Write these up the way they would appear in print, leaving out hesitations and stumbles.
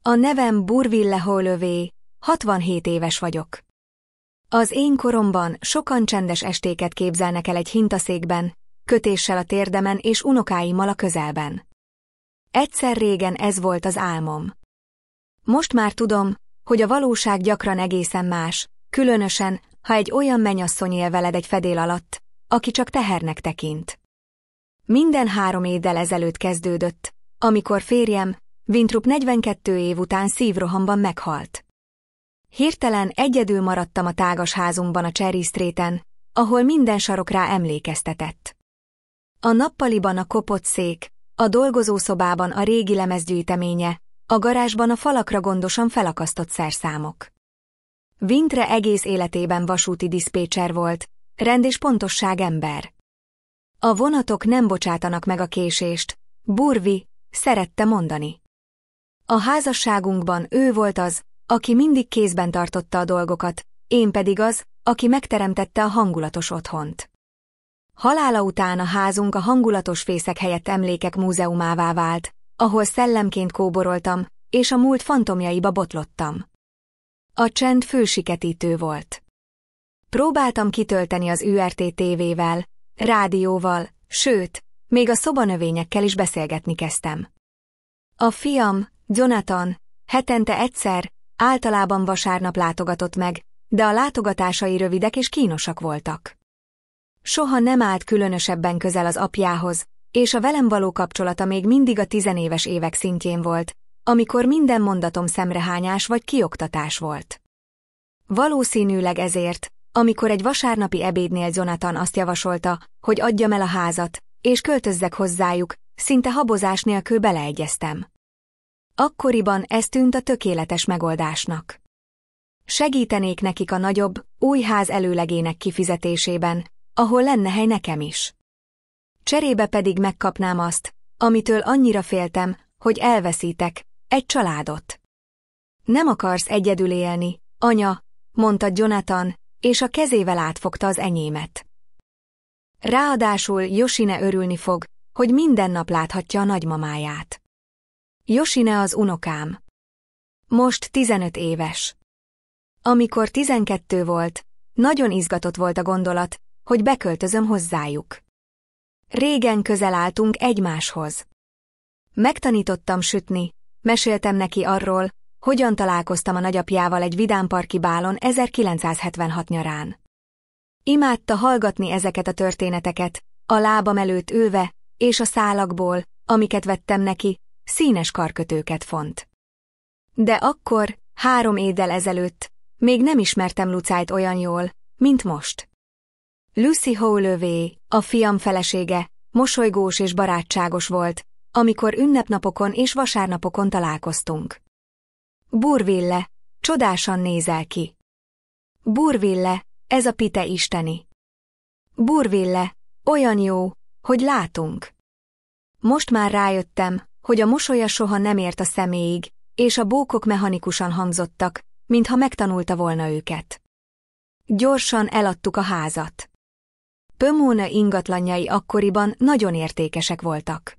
A nevem Bourville Holloway, 67 éves vagyok. Az én koromban sokan csendes estéket képzelnek el egy hintaszékben, kötéssel a térdemen és unokáimmal a közelben. Egyszer régen ez volt az álmom. Most már tudom, hogy a valóság gyakran egészen más, különösen, ha egy olyan mennyasszony él veled egy fedél alatt, aki csak tehernek tekint. Minden 3 évvel ezelőtt kezdődött, amikor férjem, Winthrop 42 év után szívrohamban meghalt. Hirtelen egyedül maradtam a tágas házunkban a Cherry Streeten, ahol minden sarok rá emlékeztetett. A nappaliban a kopott szék, a dolgozószobában a régi lemezgyűjteménye, a garázsban a falakra gondosan felakasztott szerszámok. Vintre egész életében vasúti diszpécser volt, rend és pontosság ember. A vonatok nem bocsátanak meg a késést, Burvi, szerette mondani. A házasságunkban ő volt az, aki mindig kézben tartotta a dolgokat, én pedig az, aki megteremtette a hangulatos otthont. Halála után a házunk a hangulatos fészek helyett emlékek múzeumává vált, ahol szellemként kóboroltam, és a múlt fantomjaiba botlottam. A csend fősiketítő volt. Próbáltam kitölteni az URT tévével, rádióval, sőt, még a szobanövényekkel is beszélgetni kezdtem. A fiam, Jonathan, hetente egyszer, általában vasárnap látogatott meg, de a látogatásai rövidek és kínosak voltak. Soha nem állt különösebben közel az apjához, és a velem való kapcsolata még mindig a 10 éves évek szintjén volt, amikor minden mondatom szemrehányás vagy kioktatás volt. Valószínűleg ezért, amikor egy vasárnapi ebédnél Jonathan azt javasolta, hogy adjam el a házat, és költözzek hozzájuk, szinte habozás nélkül beleegyeztem. Akkoriban ez tűnt a tökéletes megoldásnak. Segítenék nekik a nagyobb, új ház előlegének kifizetésében, ahol lenne hely nekem is. Cserébe pedig megkapnám azt, amitől annyira féltem, hogy elveszítek, egy családot. Nem akarsz egyedül élni, anya, mondta Jonathan, és a kezével átfogta az enyémet. Ráadásul Yoshine örülni fog, hogy minden nap láthatja a nagymamáját. Yoshine az unokám. Most 15 éves. Amikor 12 volt, nagyon izgatott volt a gondolat, hogy beköltözöm hozzájuk. Régen közel álltunk egymáshoz. Megtanítottam sütni, meséltem neki arról, hogyan találkoztam a nagyapjával egy vidámparki bálon 1976 nyarán. Imádta hallgatni ezeket a történeteket, a lábam előtt ülve, és a szálakból, amiket vettem neki, színes karkötőket font. De akkor, 3 évvel ezelőtt, még nem ismertem Lucájt olyan jól, mint most. Lucy Holloway, a fiam felesége, mosolygós és barátságos volt, amikor ünnepnapokon és vasárnapokon találkoztunk. Bourville, csodásan nézel ki. Bourville, ez a pite isteni. Bourville, olyan jó, hogy látunk. Most már rájöttem, hogy a mosolya soha nem ért a szeméig, és a bókok mechanikusan hangzottak, mintha megtanulta volna őket. Gyorsan eladtuk a házat. Pomona ingatlanjai akkoriban nagyon értékesek voltak.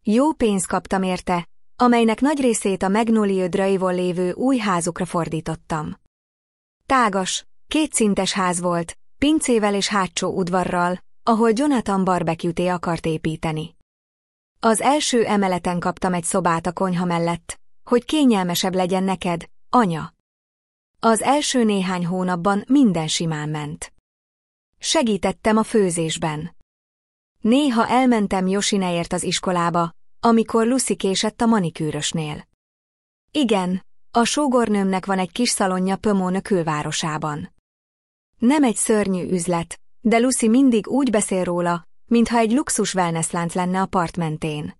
Jó pénzt kaptam érte, amelynek nagy részét a Magnolia Drive-on lévő új házukra fordítottam. Tágas, 2 szintes ház volt, pincével és hátsó udvarral, ahol Jonathan barbecue-té akart építeni. Az első emeleten kaptam egy szobát a konyha mellett, hogy kényelmesebb legyen neked, anya. Az első néhány hónapban minden simán ment. Segítettem a főzésben. Néha elmentem Yoshineért az iskolába, amikor Lucy késett a manikűrösnél. Igen, a sógornőmnek van egy kis szalonja Pomona külvárosában. Nem egy szörnyű üzlet, de Lucy mindig úgy beszél róla, mintha egy luxus wellnesslánc lenne a part mentén.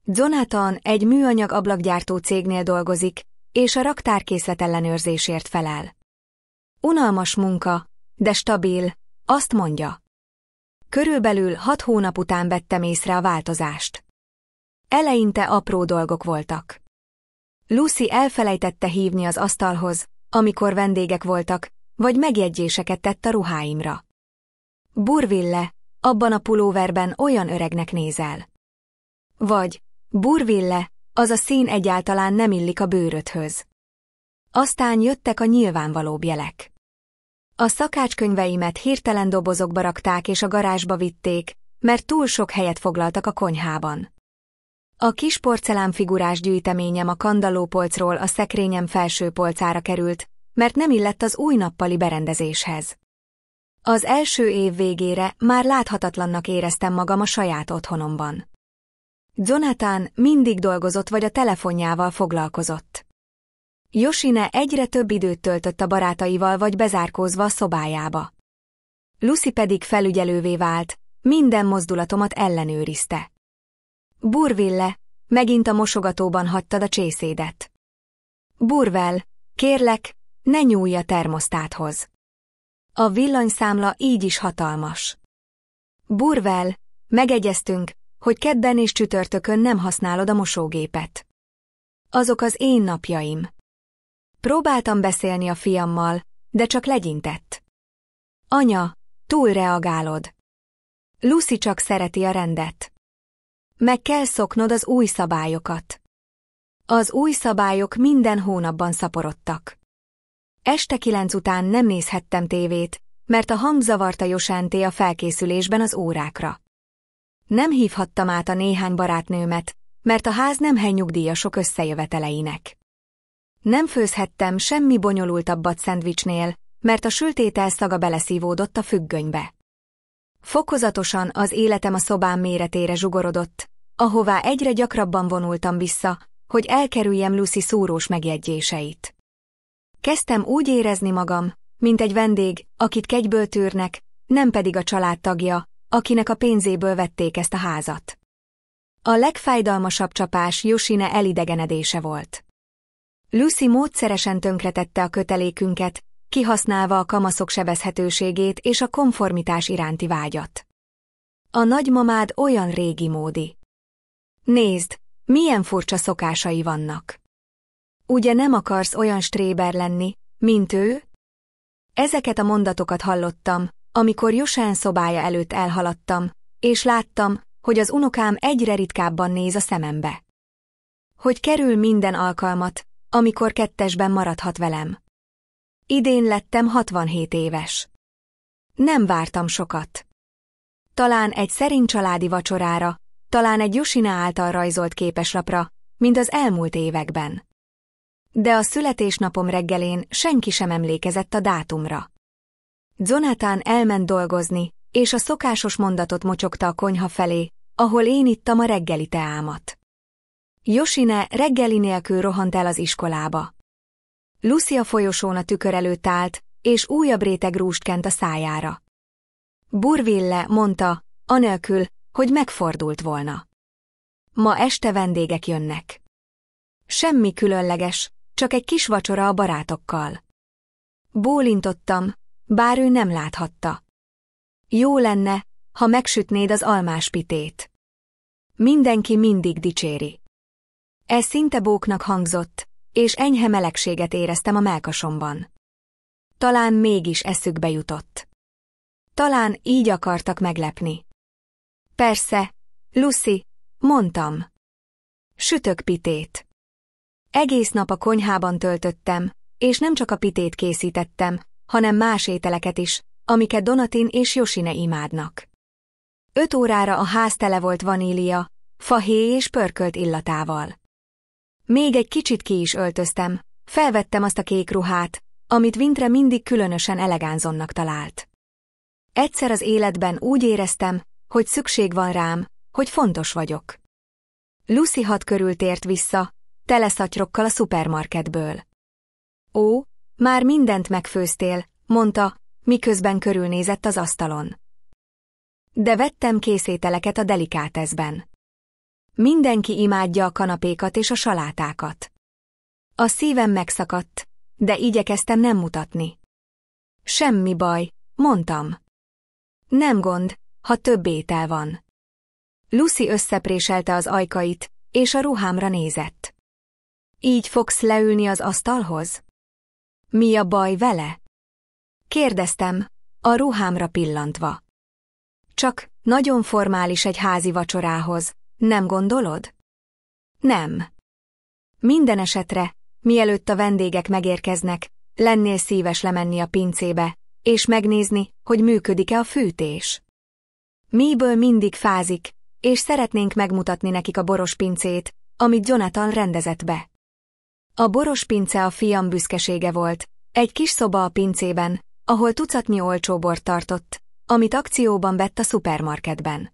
Jonathan egy műanyag ablakgyártó cégnél dolgozik, és a raktárkészlet ellenőrzésért felel. Unalmas munka, de stabil, azt mondja. Körülbelül 6 hónap után vettem észre a változást. Eleinte apró dolgok voltak. Lucy elfelejtette hívni az asztalhoz, amikor vendégek voltak, vagy megjegyzéseket tett a ruháimra. Bourville, abban a pulóverben olyan öregnek nézel. Vagy, Bourville, az a szín egyáltalán nem illik a bőrödhöz. Aztán jöttek a nyilvánvalóbb jelek. A szakácskönyveimet hirtelen dobozokba rakták és a garázsba vitték, mert túl sok helyet foglaltak a konyhában. A kis porcelánfigurás gyűjteményem a kandallópolcról a szekrényem felső polcára került, mert nem illett az új nappali berendezéshez. Az első év végére már láthatatlannak éreztem magam a saját otthonomban. Jonathan mindig dolgozott vagy a telefonjával foglalkozott. Yoshine egyre több időt töltött a barátaival vagy bezárkózva a szobájába. Lucy pedig felügyelővé vált, minden mozdulatomat ellenőrizte. Burville, megint a mosogatóban hagytad a csészédet. Burwell, kérlek, ne nyúlj a termosztáthoz. A villanyszámla így is hatalmas. Burwell, megegyeztünk, hogy kedden és csütörtökön nem használod a mosógépet. Azok az én napjaim. Próbáltam beszélni a fiammal, de csak legyintett. Anya, túlreagálod. Lucy csak szereti a rendet. Meg kell szoknod az új szabályokat. Az új szabályok minden hónapban szaporodtak. Este 9 után nem nézhettem tévét, mert a hang zavarta Josánté a felkészülésben az órákra. Nem hívhattam át a néhány barátnőmet, mert a ház nem hely nyugdíjasok összejöveteleinek. Nem főzhettem semmi bonyolultabbat szendvicsnél, mert a sültétel szaga beleszívódott a függönybe. Fokozatosan az életem a szobám méretére zsugorodott, ahová egyre gyakrabban vonultam vissza, hogy elkerüljem Lucy szúrós megjegyzéseit. Kezdtem úgy érezni magam, mint egy vendég, akit kegyből tűrnek, nem pedig a családtagja, akinek a pénzéből vették ezt a házat. A legfájdalmasabb csapás Yoshine elidegenedése volt. Lucy módszeresen tönkretette a kötelékünket, kihasználva a kamaszok sebezhetőségét és a konformitás iránti vágyat. A nagymamád olyan régi módi. Nézd, milyen furcsa szokásai vannak. Ugye nem akarsz olyan stréber lenni, mint ő? Ezeket a mondatokat hallottam, amikor Josán szobája előtt elhaladtam, és láttam, hogy az unokám egyre ritkábban néz a szemembe. Hogy kerül minden alkalmat, amikor kettesben maradhat velem. Idén lettem 67 éves. Nem vártam sokat. Talán egy szerény családi vacsorára, talán egy Yoshine által rajzolt képeslapra, mint az elmúlt években. De a születésnapom reggelén senki sem emlékezett a dátumra. Jonathan elment dolgozni, és a szokásos mondatot mocsogta a konyha felé, ahol én ittam a reggeli teámat. Yoshine reggeli nélkül rohant el az iskolába. Lucy a folyosón a tükör előtt állt, és újabb réteg rúst kent a szájára. Burville mondta, anélkül, hogy megfordult volna. Ma este vendégek jönnek. Semmi különleges, csak egy kis vacsora a barátokkal. Bólintottam, bár ő nem láthatta. Jó lenne, ha megsütnéd az almás pitét. Mindenki mindig dicséri. Ez szinte bóknak hangzott, és enyhe melegséget éreztem a mellkasomban. Talán mégis eszükbe jutott. Talán így akartak meglepni. Persze, Lucy, mondtam. Sütök pitét. Egész nap a konyhában töltöttem, és nem csak a pitét készítettem, hanem más ételeket is, amiket Donatin és Yoshine imádnak. 5 órára a ház tele volt vanília, fahéj és pörkölt illatával. Még egy kicsit ki is öltöztem, felvettem azt a kék ruhát, amit Vintre mindig különösen elegánzonnak talált. Egyszer az életben úgy éreztem, hogy szükség van rám, hogy fontos vagyok. Lucy 6 körül tért vissza, tele szatyrokkal a szupermarketből. Ó, már mindent megfőztél, mondta, miközben körülnézett az asztalon. De vettem készételeket a delikáteszben. Mindenki imádja a kanapékat és a salátákat. A szívem megszakadt, de igyekeztem nem mutatni. Semmi baj, mondtam. Nem gond, ha több étel van. Lucy összepréselte az ajkait, és a ruhámra nézett. Így fogsz leülni az asztalhoz? Mi a baj vele? Kérdeztem, a ruhámra pillantva. Csak nagyon formális egy házi vacsorához, nem gondolod? Nem. Minden esetre, mielőtt a vendégek megérkeznek, lennél szíves lemenni a pincébe, és megnézni, hogy működik-e a fűtés. Miből mindig fázik, és szeretnénk megmutatni nekik a borospincét, amit Jonathan rendezett be. A borospince a fiam büszkesége volt, egy kis szoba a pincében, ahol tucatnyi olcsó bort tartott, amit akcióban vett a szupermarketben.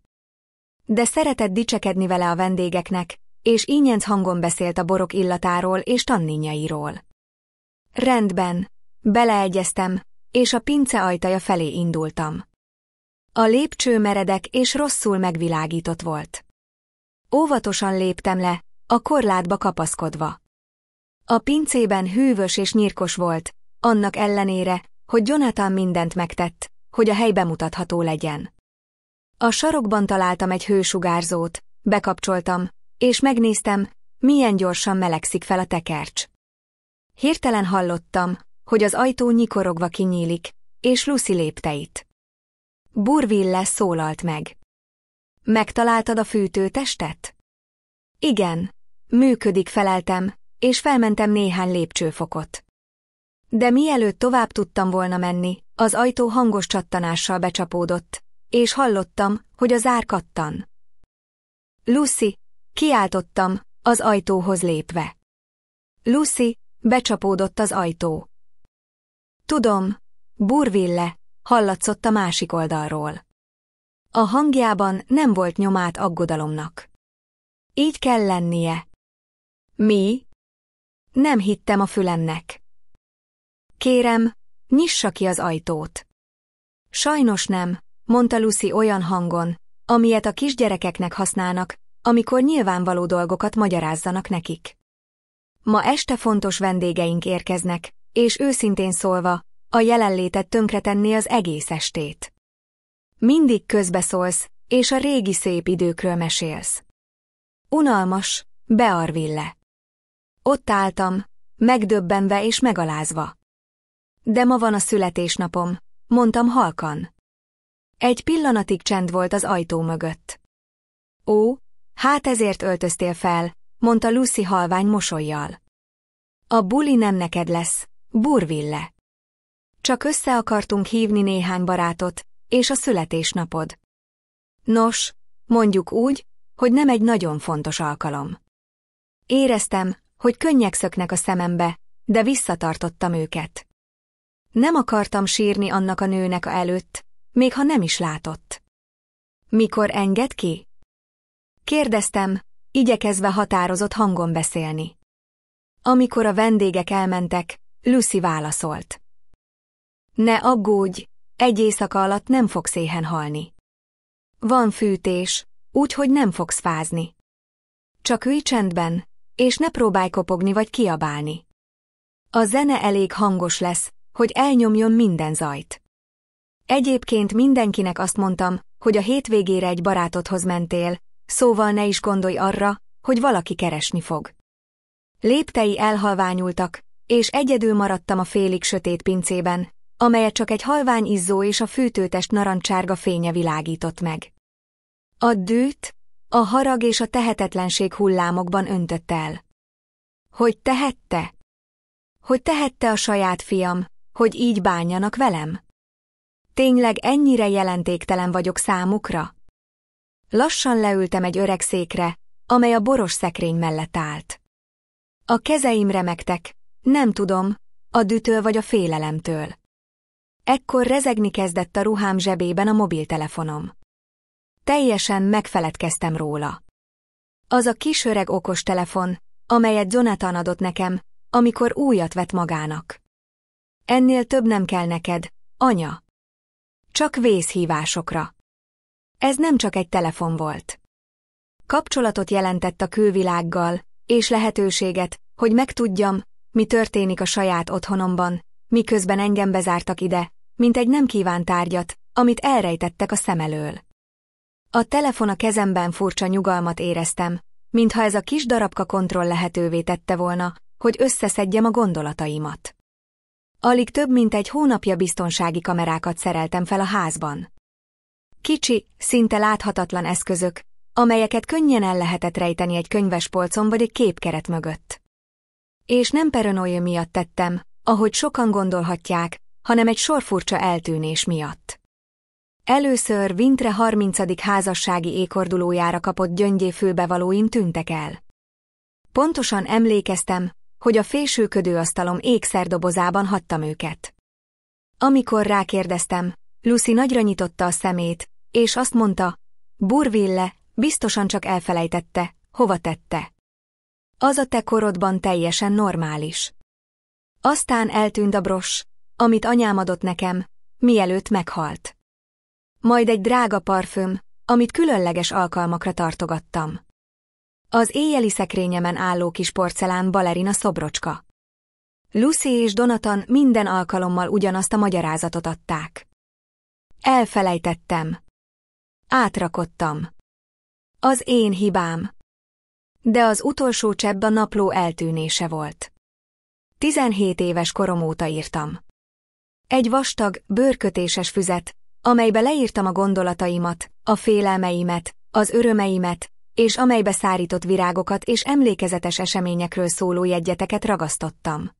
De szeretett dicsekedni vele a vendégeknek, és ínyenc hangon beszélt a borok illatáról és tanninjairól. Rendben, beleegyeztem, és a pince ajtaja felé indultam. A lépcső meredek és rosszul megvilágított volt. Óvatosan léptem le, a korlátba kapaszkodva. A pincében hűvös és nyírkos volt, annak ellenére, hogy Jonathan mindent megtett, hogy a hely bemutatható legyen. A sarokban találtam egy hősugárzót, bekapcsoltam, és megnéztem, milyen gyorsan melegszik fel a tekercs. Hirtelen hallottam, hogy az ajtó nyikorogva kinyílik, és Lucy lépteit. Bourville szólalt meg. Megtaláltad a fűtőtestet? Igen, működik, feleltem, és felmentem néhány lépcsőfokot. De mielőtt tovább tudtam volna menni, az ajtó hangos csattanással becsapódott, és hallottam, hogy a zár kattan. Lucy, kiáltottam, az ajtóhoz lépve. Lucy, becsapódott az ajtó. Tudom, Bourville, hallatszott a másik oldalról. A hangjában nem volt nyomát aggodalomnak. Így kell lennie. Mi? Nem hittem a fülemnek. Kérem, nyissa ki az ajtót. Sajnos nem, mondta Lucy olyan hangon, amilyet a kisgyerekeknek használnak, amikor nyilvánvaló dolgokat magyarázzanak nekik. Ma este fontos vendégeink érkeznek, és őszintén szólva, a jelenlétet tönkretenné az egész estét. Mindig közbeszólsz, és a régi szép időkről mesélsz. Unalmas, Bourville. Ott álltam, megdöbbenve és megalázva. De ma van a születésnapom, mondtam halkan. Egy pillanatig csend volt az ajtó mögött. Ó, hát ezért öltöztél fel, mondta Lucy halvány mosollyal. A buli nem neked lesz, Bourville. Csak össze akartunk hívni néhány barátot, és a születésnapod. Nos, mondjuk úgy, hogy nem egy nagyon fontos alkalom. Éreztem, hogy könnyek szöknek a szemembe, de visszatartottam őket. Nem akartam sírni annak a nőnek előtt, még ha nem is látott. Mikor enged ki? Kérdeztem, igyekezve határozott hangon beszélni. Amikor a vendégek elmentek, Lucy válaszolt. Ne aggódj, egy éjszaka alatt nem fogsz éhen halni. Van fűtés, úgyhogy nem fogsz fázni. Csak ülj csendben, és ne próbálj kopogni vagy kiabálni. A zene elég hangos lesz, hogy elnyomjon minden zajt. Egyébként mindenkinek azt mondtam, hogy a hétvégére egy barátodhoz mentél, szóval ne is gondolj arra, hogy valaki keresni fog. Léptei elhalványultak, és egyedül maradtam a félig sötét pincében, amelyet csak egy halvány izzó és a fűtőtest narancsárga fénye világított meg. A dűt, a harag és a tehetetlenség hullámokban öntött el. Hogy tehette? Hogy tehette a saját fiam, hogy így bánjanak velem? Tényleg ennyire jelentéktelen vagyok számukra? Lassan leültem egy öreg székre, amely a boros szekrény mellett állt. A kezeim remegtek, nem tudom, a dühtől vagy a félelemtől. Ekkor rezegni kezdett a ruhám zsebében a mobiltelefonom. Teljesen megfeledkeztem róla. Az a kis öreg okos telefon, amelyet Jonathan adott nekem, amikor újat vett magának. Ennél több nem kell neked, anya. Csak vészhívásokra. Ez nem csak egy telefon volt. Kapcsolatot jelentett a külvilággal, és lehetőséget, hogy megtudjam, mi történik a saját otthonomban, miközben engem bezártak ide, mint egy nem kívánt tárgyat, amit elrejtettek a szem elől. A telefon a kezemben furcsa nyugalmat éreztem, mintha ez a kis darabka kontroll lehetővé tette volna, hogy összeszedjem a gondolataimat. Alig több mint egy hónapja biztonsági kamerákat szereltem fel a házban. Kicsi, szinte láthatatlan eszközök, amelyeket könnyen el lehetett rejteni egy könyvespolcon vagy egy képkeret mögött. És nem paranoia miatt tettem, ahogy sokan gondolhatják, hanem egy sor furcsa eltűnés miatt. Először Vintre 30. házassági évfordulójára kapott gyöngyéfülbevalóim tűntek el. Pontosan emlékeztem, hogy a fésülködőasztalom ékszerdobozában hagytam őket. Amikor rákérdeztem, Lucy nagyra nyitotta a szemét, és azt mondta, Bourville biztosan csak elfelejtette, hova tette. Az a te korodban teljesen normális. Aztán eltűnt a bross, amit anyám adott nekem, mielőtt meghalt. Majd egy drága parfüm, amit különleges alkalmakra tartogattam. Az éjjeli szekrényemen álló kis porcelán balerina szobrocska. Lucy és Donatan minden alkalommal ugyanazt a magyarázatot adták. Elfelejtettem. Átrakottam. Az én hibám. De az utolsó csepp a napló eltűnése volt. 17 éves korom óta írtam. Egy vastag, bőrkötéses füzet, amelybe leírtam a gondolataimat, a félelmeimet, az örömeimet, és amelybe szárított virágokat és emlékezetes eseményekről szóló jegyzeteket ragasztottam.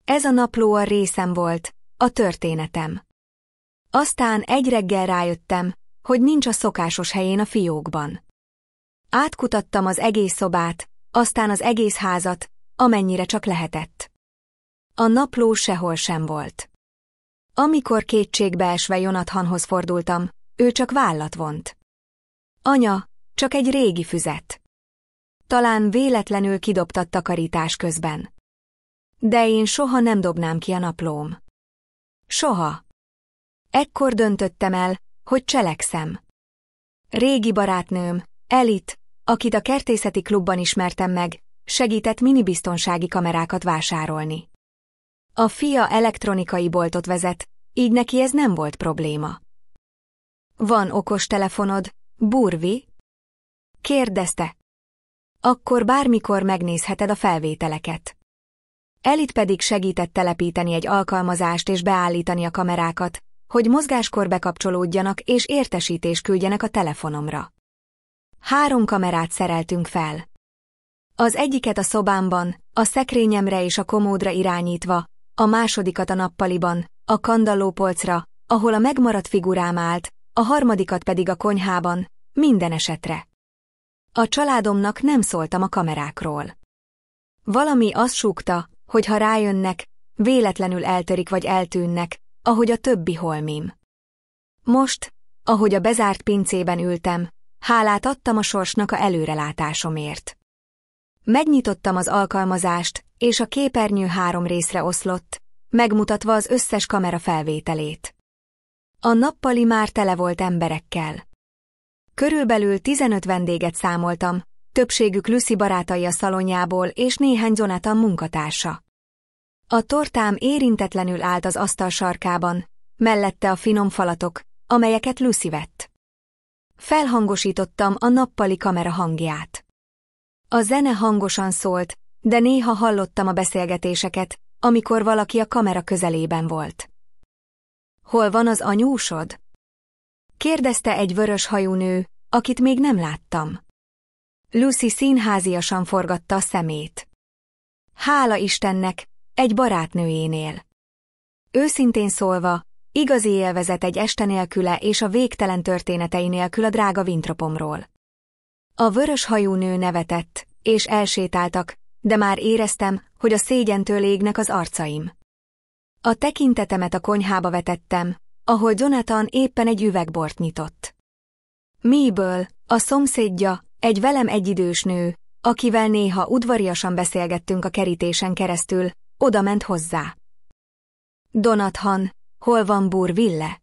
Ez a napló a részem volt, a történetem. Aztán egy reggel rájöttem, hogy nincs a szokásos helyén a fiókban. Átkutattam az egész szobát, aztán az egész házat, amennyire csak lehetett. A napló sehol sem volt. Amikor kétségbeesve Jonathanhoz fordultam, ő csak vállat vont. Anya, csak egy régi füzet. Talán véletlenül kidobtad takarítás közben. De én soha nem dobnám ki a naplóm. Soha. Ekkor döntöttem el, hogy cselekszem. Régi barátnőm, Elit, akit a kertészeti klubban ismertem meg, segített minibiztonsági kamerákat vásárolni. A fia elektronikai boltot vezet, így neki ez nem volt probléma. Van okostelefonod, Burvi? Kérdezte. Akkor bármikor megnézheted a felvételeket. Elit pedig segített telepíteni egy alkalmazást és beállítani a kamerákat, hogy mozgáskor bekapcsolódjanak és értesítést küldjenek a telefonomra. 3 kamerát szereltünk fel. Az egyiket a szobámban, a szekrényemre és a komódra irányítva, a másodikat a nappaliban, a kandallópolcra, ahol a megmaradt figurám állt, a harmadikat pedig a konyhában, minden esetre. A családomnak nem szóltam a kamerákról. Valami azt súgta, hogy ha rájönnek, véletlenül eltörik vagy eltűnnek, ahogy a többi holmim. Most, ahogy a bezárt pincében ültem, hálát adtam a sorsnak a előrelátásomért. Megnyitottam az alkalmazást, és a képernyő 3 részre oszlott, megmutatva az összes kamera felvételét. A nappali már tele volt emberekkel. Körülbelül 15 vendéget számoltam, többségük Lucy barátai a szalonjából és néhány Jonathan munkatársa. A tortám érintetlenül állt az asztal sarkában, mellette a finom falatok, amelyeket Lucy vett. Felhangosítottam a nappali kamera hangját. A zene hangosan szólt, de néha hallottam a beszélgetéseket, amikor valaki a kamera közelében volt. Hol van az anyósod? Kérdezte egy vörös hajú nő, akit még nem láttam. Lucy színháziasan forgatta a szemét. Hála Istennek, egy barátnőjénél. Őszintén szólva, igazi élvezet egy este nélküle és a végtelen történetei nélkül a drága Vintropomról. A vörös hajú nő nevetett, és elsétáltak, de már éreztem, hogy a szégyentől égnek az arcaim. A tekintetemet a konyhába vetettem, ahol Jonathan éppen egy üvegbort nyitott. Mabel, a szomszédja, egy velem egyidős nő, akivel néha udvariasan beszélgettünk a kerítésen keresztül, odament hozzá. Jonathan, hol van Bourville?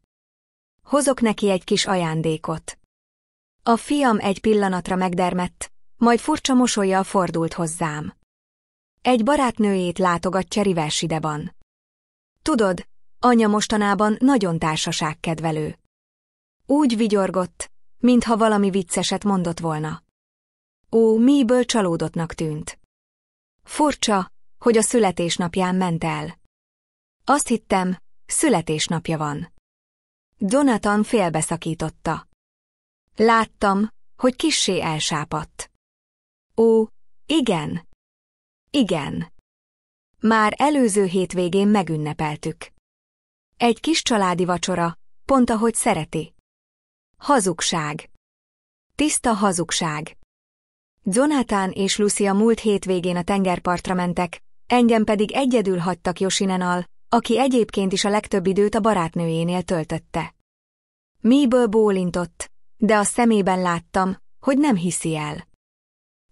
Hozok neki egy kis ajándékot. A fiam egy pillanatra megdermedt, majd furcsa mosollyal fordult hozzám. Egy barátnőjét látogatja Riversideban. Tudod, anya mostanában nagyon társaságkedvelő. Úgy vigyorgott, mintha valami vicceset mondott volna. Ó, Mabel csalódottnak tűnt. Furcsa, hogy a születésnapján ment el. Azt hittem, születésnapja van. Jonathan félbeszakította. Láttam, hogy kissé elsápadt. Ó, igen. Igen. Már előző hétvégén megünnepeltük. Egy kis családi vacsora, pont ahogy szereti. Hazugság. Tiszta hazugság. Jonathan és Lucy a múlt hétvégén a tengerpartra mentek, engem pedig egyedül hagytak Yoshinaval, aki egyébként is a legtöbb időt a barátnőjénél töltötte. Miből bólintott, de a szemében láttam, hogy nem hiszi el.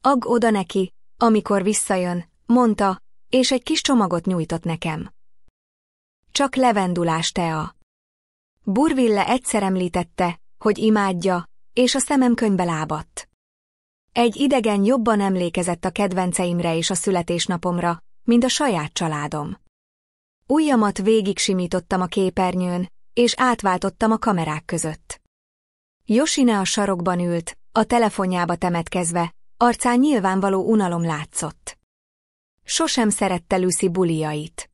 Agg oda neki, amikor visszajön, mondta, és egy kis csomagot nyújtott nekem. Csak levendulás tea. Burville egyszer említette, hogy imádja, és a szemem könybe lábadt. Egy idegen jobban emlékezett a kedvenceimre és a születésnapomra, mint a saját családom. Ujjamat végig simítottam a képernyőn, és átváltottam a kamerák között. Yoshina a sarokban ült, a telefonjába temetkezve, arcán nyilvánvaló unalom látszott. Sosem szerette Lucy bulijait.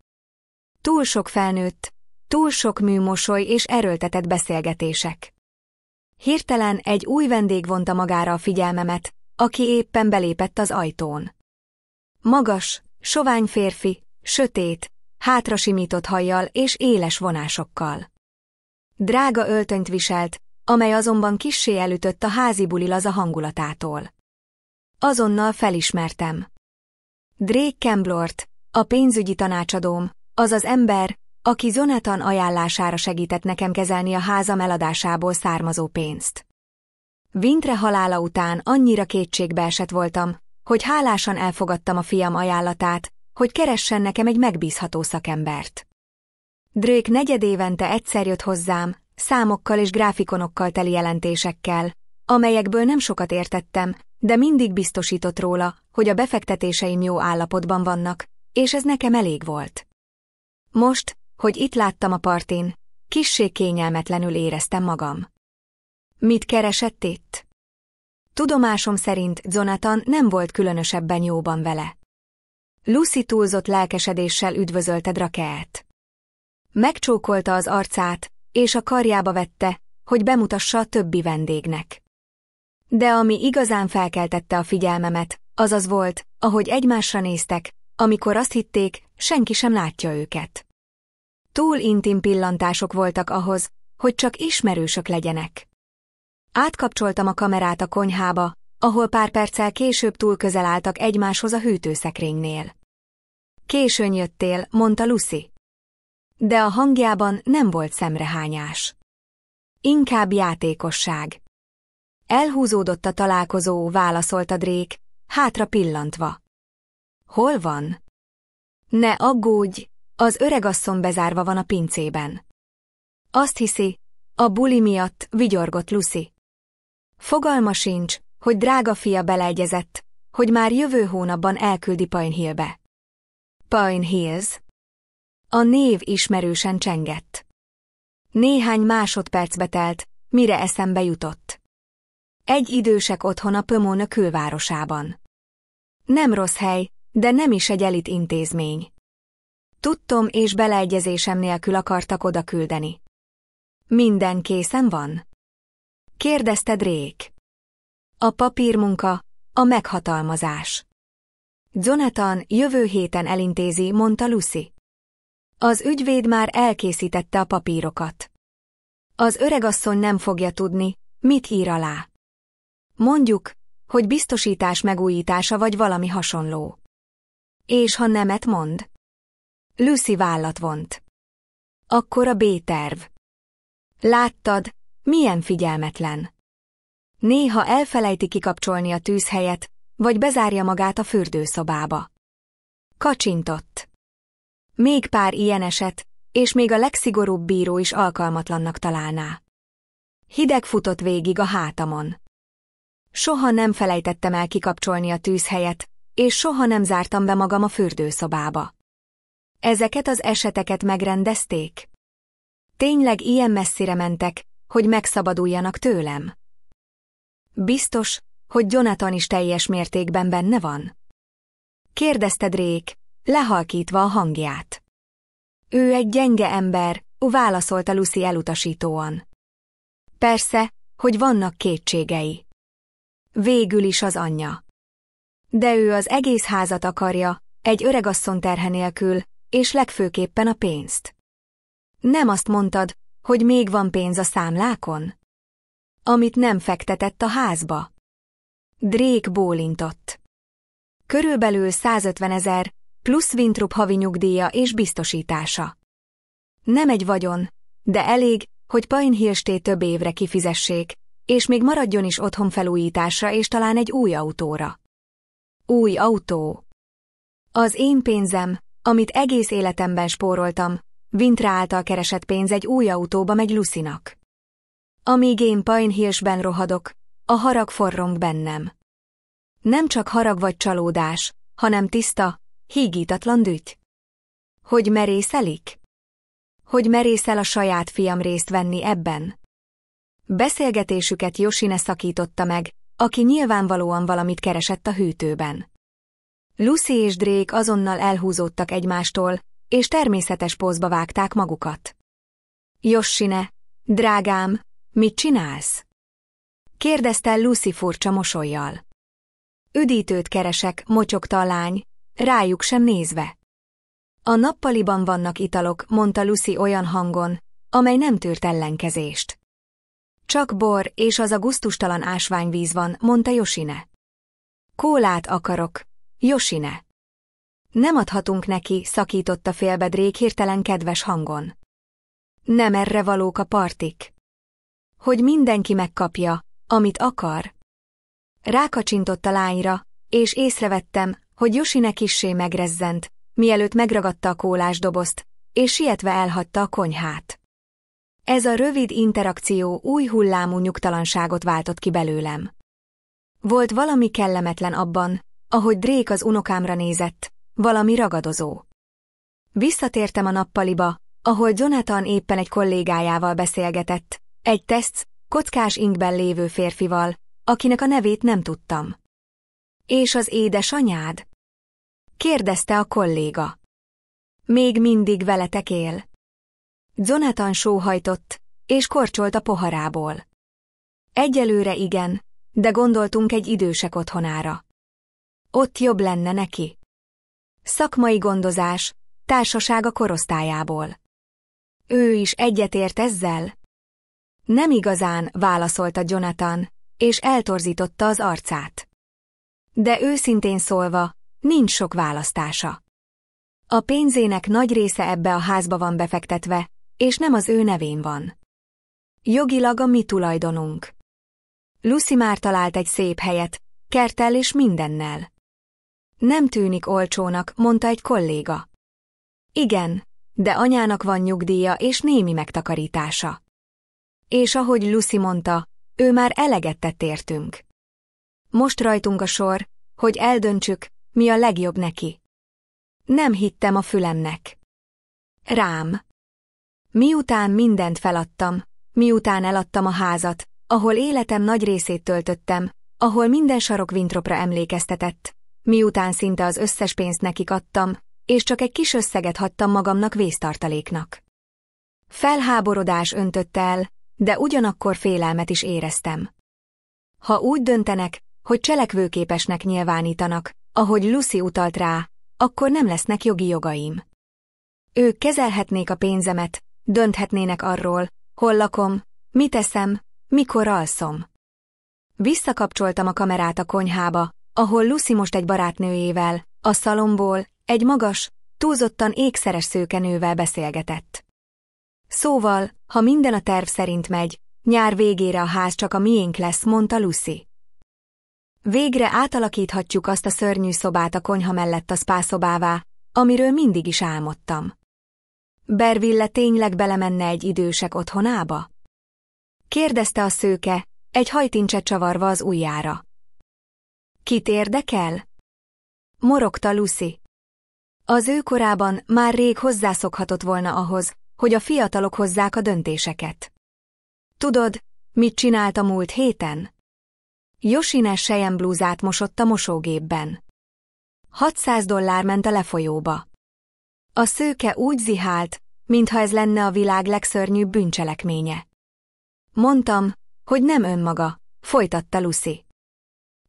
Túl sok felnőtt, túl sok műmosoly és erőltetett beszélgetések. Hirtelen egy új vendég vonta magára a figyelmemet, aki éppen belépett az ajtón. Magas, sovány férfi, sötét, hátrasimított hajjal és éles vonásokkal. Drága öltönyt viselt, amely azonban kissé elütött a házi buli laza hangulatától. Azonnal felismertem. Drake Camblort, a pénzügyi tanácsadóm, az az ember, aki Jonathan ajánlására segített nekem kezelni a házam eladásából származó pénzt. Vintre halála után annyira kétségbeesett voltam, hogy hálásan elfogadtam a fiam ajánlatát, hogy keressen nekem egy megbízható szakembert. Drake negyedévente egyszer jött hozzám, számokkal és grafikonokkal teli jelentésekkel, amelyekből nem sokat értettem, de mindig biztosított róla, hogy a befektetéseim jó állapotban vannak, és ez nekem elég volt. Most, hogy itt láttam a partin, kissé kényelmetlenül éreztem magam. Mit keresett itt? Tudomásom szerint Jonathan nem volt különösebben jóban vele. Lucy túlzott lelkesedéssel üdvözölte Drakeet. Megcsókolta az arcát, és a karjába vette, hogy bemutassa a többi vendégnek. De ami igazán felkeltette a figyelmemet, az volt, ahogy egymásra néztek, amikor azt hitték, senki sem látja őket. Túl intim pillantások voltak ahhoz, hogy csak ismerősök legyenek. Átkapcsoltam a kamerát a konyhába, ahol pár perccel később túl közel álltak egymáshoz a hűtőszekrénynél. Későn jöttél, mondta Lucy. De a hangjában nem volt szemrehányás. Inkább játékosság. Elhúzódott a találkozó, válaszolta Drake, hátra pillantva. Hol van? Ne aggódj, az öregasszony bezárva van a pincében. Azt hiszi, a buli miatt, vigyorgott Lucy. Fogalma sincs, hogy drága fia beleegyezett, hogy már jövő hónapban elküldi Pine Hillbe. Pine Hills? A név ismerősen csengett. Néhány másodpercbe telt, mire eszembe jutott. Egy idősek otthona Pomona külvárosában. Nem rossz hely, de nem is egy elit intézmény. Tudtom és beleegyezésem nélkül akartak oda küldeni. Minden készen van? Kérdezte Drake. A papírmunka, a meghatalmazás. Jonathan jövő héten elintézi, mondta Lucy. Az ügyvéd már elkészítette a papírokat. Az öregasszony nem fogja tudni, mit ír alá. Mondjuk, hogy biztosítás megújítása vagy valami hasonló. És ha nemet mond? Lucy vállat vont. Akkor a B-terv. Láttad, milyen figyelmetlen. Néha elfelejti kikapcsolni a tűzhelyet, vagy bezárja magát a fürdőszobába. Kacsintott. Még pár ilyen eset, és még a legszigorúbb bíró is alkalmatlannak találná. Hideg futott végig a hátamon. Soha nem felejtettem el kikapcsolni a tűzhelyet, és soha nem zártam be magam a fürdőszobába. Ezeket az eseteket megrendezték? Tényleg ilyen messzire mentek, hogy megszabaduljanak tőlem? Biztos, hogy Jonathan is teljes mértékben benne van? Kérdezte Drake, lehalkítva a hangját. Ő egy gyenge ember, válaszolta Lucy elutasítóan. Persze, hogy vannak kétségei. Végül is az anyja. De ő az egész házat akarja, egy öregasszony terhe nélkül, és legfőképpen a pénzt. Nem azt mondtad, hogy még van pénz a számlákon? Amit nem fektetett a házba? Drake bólintott. Körülbelül 150 000, plusz Winthrop havi nyugdíja és biztosítása. Nem egy vagyon, de elég, hogy Pine Hill-t több évre kifizessék, és még maradjon is otthon felújításra és talán egy új autóra. Új autó. Az én pénzem, amit egész életemben spóroltam, Wintra által keresett pénz egy új autóba megy Lucynak. Amíg én Pine Hill-ben rohadok, a harag forrong bennem. Nem csak harag vagy csalódás, hanem tiszta, hígítatlan düty. Hogy merészelik? Hogy merészel a saját fiam részt venni ebben? Beszélgetésüket Yoshine szakította meg, aki nyilvánvalóan valamit keresett a hűtőben. Lucy és Drake azonnal elhúzódtak egymástól, és természetes pózba vágták magukat. Yoshine, drágám, mit csinálsz? Kérdezte Lucy furcsa mosollyal. Üdítőt keresek, motyogta a lány, rájuk sem nézve. A nappaliban vannak italok, mondta Lucy olyan hangon, amely nem tűrt ellenkezést. Csak bor és az a gusztustalan ásványvíz van, mondta Yoshine. Kólát akarok, Yoshine. Nem adhatunk neki, szakította félbe Drake hirtelen kedves hangon. Nem erre valók a partik. Hogy mindenki megkapja, amit akar. Rákacsintott a lányra, és észrevettem, hogy Yoshine kissé megrezzent, mielőtt megragadta a kólás dobozt, és sietve elhagyta a konyhát. Ez a rövid interakció új hullámú nyugtalanságot váltott ki belőlem. Volt valami kellemetlen abban, ahogy Drake az unokámra nézett, valami ragadozó. Visszatértem a nappaliba, ahol Jonathan éppen egy kollégájával beszélgetett, egy teszt, kockás inkben lévő férfival, akinek a nevét nem tudtam. És az édesanyád? Kérdezte a kolléga. Még mindig veletek él? Jonathan sóhajtott, és korcsolt a poharából. Egyelőre igen, de gondoltunk egy idősek otthonára. Ott jobb lenne neki. Szakmai gondozás, társaság a korosztályából. Ő is egyetért ezzel? Nem igazán, válaszolta Jonathan, és eltorzította az arcát. De őszintén szólva, nincs sok választása. A pénzének nagy része ebbe a házba van befektetve, és nem az ő nevén van. Jogilag a mi tulajdonunk. Lucy már talált egy szép helyet, kerttel és mindennel. Nem tűnik olcsónak, mondta egy kolléga. Igen, de anyának van nyugdíja és némi megtakarítása. És ahogy Lucy mondta, ő már eleget tett értünk. Most rajtunk a sor, hogy eldöntsük, mi a legjobb neki. Nem hittem a fülemnek. Rám. Miután mindent feladtam, miután eladtam a házat, ahol életem nagy részét töltöttem, ahol minden sarok Winthropra emlékeztetett, miután szinte az összes pénzt nekik adtam, és csak egy kis összeget hagytam magamnak vésztartaléknak. Felháborodás öntötte el, de ugyanakkor félelmet is éreztem. Ha úgy döntenek, hogy cselekvőképesnek nyilvánítanak, ahogy Lucy utalt rá, akkor nem lesznek jogi jogaim. Ők kezelhetnék a pénzemet, dönthetnének arról, hol lakom, mit eszem, mikor alszom. Visszakapcsoltam a kamerát a konyhába, ahol Lucy most egy barátnőjével, a szalomból, egy magas, túlzottan ékszeres szőkenővel beszélgetett. Szóval, ha minden a terv szerint megy, nyár végére a ház csak a miénk lesz, mondta Lucy. Végre átalakíthatjuk azt a szörnyű szobát a konyha mellett a spa szobává, amiről mindig is álmodtam. Berville tényleg belemenne egy idősek otthonába? Kérdezte a szőke, egy hajtincset csavarva az ujjára. Kit érdekel? Morogta Lucy. Az ő korában már rég hozzászokhatott volna ahhoz, hogy a fiatalok hozzák a döntéseket. Tudod, mit csinált a múlt héten? Yoshine selyemblúzát mosott a mosógépben. $600 ment a lefolyóba. A szőke úgy zihált, mintha ez lenne a világ legszörnyűbb bűncselekménye. Mondtam, hogy nem önmaga, folytatta Lucy.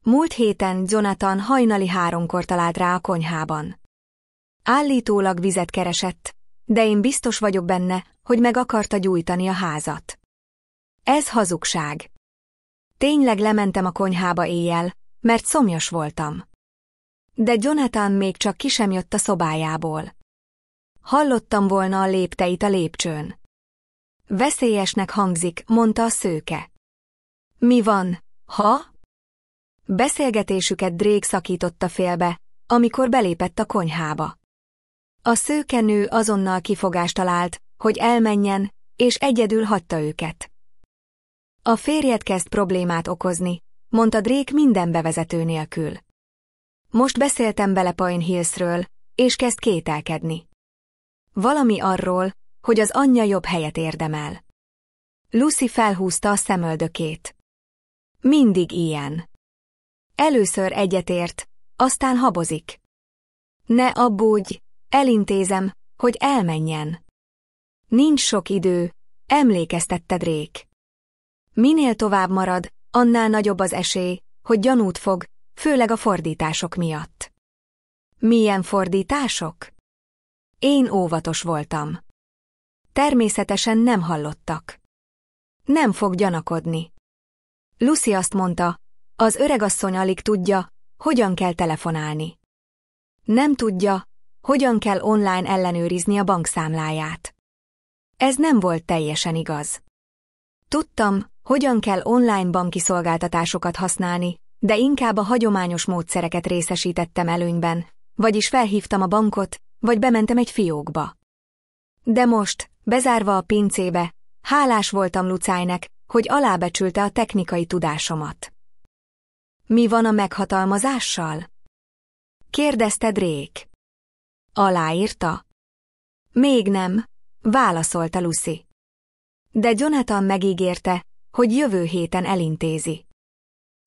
Múlt héten Jonathan hajnali 3-kor talált rá a konyhában. Állítólag vizet keresett, de én biztos vagyok benne, hogy meg akarta gyújtani a házat. Ez hazugság. Tényleg lementem a konyhába éjjel, mert szomjas voltam. De Jonathan még csak ki sem jött a szobájából. Hallottam volna a lépteit a lépcsőn. Veszélyesnek hangzik, mondta a szőke. Mi van, ha? Beszélgetésüket Drake szakította félbe, amikor belépett a konyhába. A szőkenő azonnal kifogást talált, hogy elmenjen, és egyedül hagyta őket. A férjed kezd problémát okozni, mondta Drake minden bevezető nélkül. Most beszéltem bele Pine Hillsről, és kezd kételkedni. Valami arról, hogy az anyja jobb helyet érdemel. Lucy felhúzta a szemöldökét. Mindig ilyen. Először egyetért, aztán habozik. Ne aggódj, elintézem, hogy elmenjen. Nincs sok idő, emlékeztette Drake. Minél tovább marad, annál nagyobb az esély, hogy gyanút fog, főleg a fordítások miatt. Milyen fordítások? Én óvatos voltam. Természetesen nem hallottak. Nem fog gyanakodni. Lucy azt mondta, az öregasszony alig tudja, hogyan kell telefonálni. Nem tudja, hogyan kell online ellenőrizni a bankszámláját. Ez nem volt teljesen igaz. Tudtam, hogyan kell online banki szolgáltatásokat használni, de inkább a hagyományos módszereket részesítettem előnyben, vagyis felhívtam a bankot, vagy bementem egy fiókba. De most, bezárva a pincébe, hálás voltam Lucájnek, hogy alábecsülte a technikai tudásomat. Mi van a meghatalmazással? Kérdezte Drake. Aláírta? Még nem, válaszolta Lucy. De Jonathan megígérte, hogy jövő héten elintézi.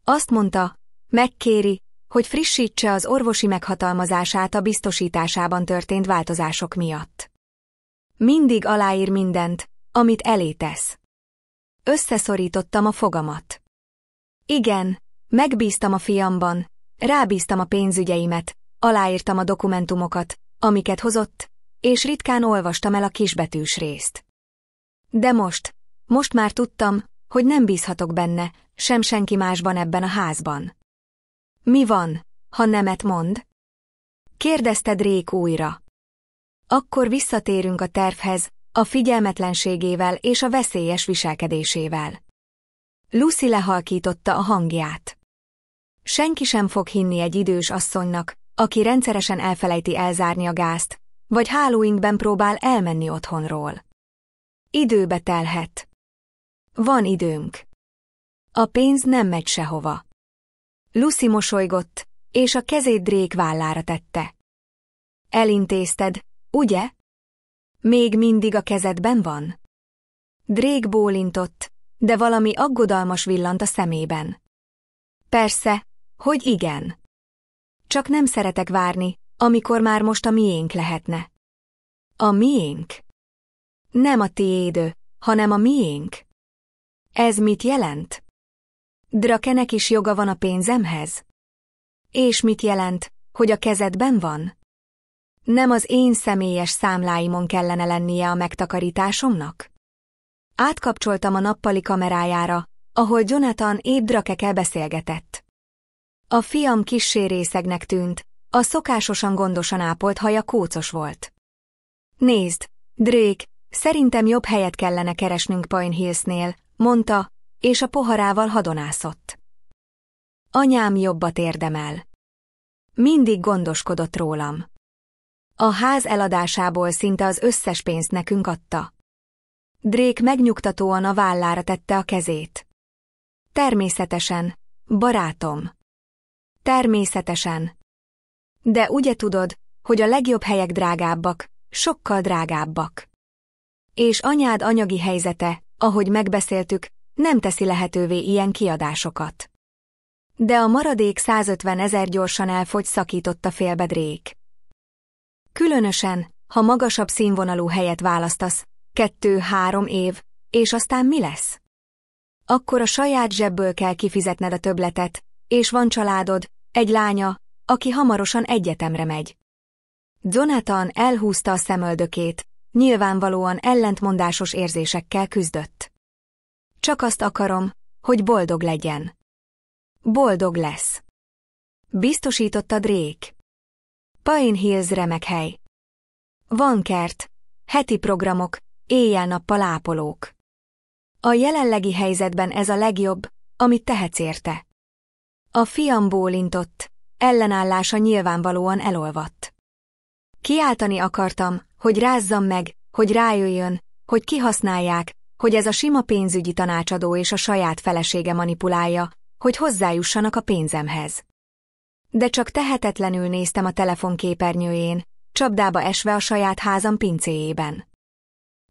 Azt mondta, megkéri, hogy frissítse az orvosi meghatalmazását a biztosításában történt változások miatt. Mindig aláír mindent, amit elé tesz. Összeszorítottam a fogamat. Igen, megbíztam a fiamban, rábíztam a pénzügyeimet, aláírtam a dokumentumokat, amiket hozott, és ritkán olvastam el a kisbetűs részt. De most már tudtam, hogy nem bízhatok benne, sem senki másban ebben a házban. Mi van, ha nemet mond? Kérdezte Drake újra. Akkor visszatérünk a tervhez, a figyelmetlenségével és a veszélyes viselkedésével. Lucy lehalkította a hangját. Senki sem fog hinni egy idős asszonynak, aki rendszeresen elfelejti elzárni a gázt, vagy Halloweenben próbál elmenni otthonról. Időbe telhet. Van időnk. A pénz nem megy sehova. Lucy mosolygott, és a kezét Drake vállára tette. Elintézted, ugye? Még mindig a kezedben van? Drake bólintott, de valami aggodalmas villant a szemében. Persze, hogy igen. Csak nem szeretek várni, amikor már most a miénk lehetne. A miénk? Nem a tiéd, hanem a miénk. Ez mit jelent? Drakenek is joga van a pénzemhez? És mit jelent, hogy a kezedben van? Nem az én személyes számláimon kellene lennie a megtakarításomnak? Átkapcsoltam a nappali kamerájára, ahol Jonathan épp Drakekkel beszélgetett. A fiam kissé részegnek tűnt, a szokásosan gondosan ápolt haja kócos volt. Nézd, Drake, szerintem jobb helyet kellene keresnünk Pine Hillsnél, mondta, és a poharával hadonászott. Anyám jobbat érdemel. Mindig gondoskodott rólam. A ház eladásából szinte az összes pénzt nekünk adta. Drake megnyugtatóan a vállára tette a kezét. Természetesen, barátom. Természetesen. De ugye tudod, hogy a legjobb helyek drágábbak, sokkal drágábbak. És anyád anyagi helyzete, ahogy megbeszéltük, nem teszi lehetővé ilyen kiadásokat. De a maradék 150 000 gyorsan elfogy, szakította félbe Drake. Különösen, ha magasabb színvonalú helyet választasz, 2-3 év, és aztán mi lesz? Akkor a saját zsebből kell kifizetned a többletet, és van családod, egy lánya, aki hamarosan egyetemre megy. Jonathan elhúzta a szemöldökét, nyilvánvalóan ellentmondásos érzésekkel küzdött. Csak azt akarom, hogy boldog legyen. Boldog lesz. Biztosította Drake. Pine Hills remek hely. Van kert, heti programok, éjjel-nappal ápolók. A jelenlegi helyzetben ez a legjobb, amit tehetsz érte. A fiam bólintott, ellenállása nyilvánvalóan elolvadt. Kiáltani akartam, hogy rázzam meg, hogy rájöjjön, hogy kihasználják, hogy ez a sima pénzügyi tanácsadó és a saját felesége manipulálja, hogy hozzájussanak a pénzemhez. De csak tehetetlenül néztem a telefonképernyőjén, csapdába esve a saját házam pincéjében.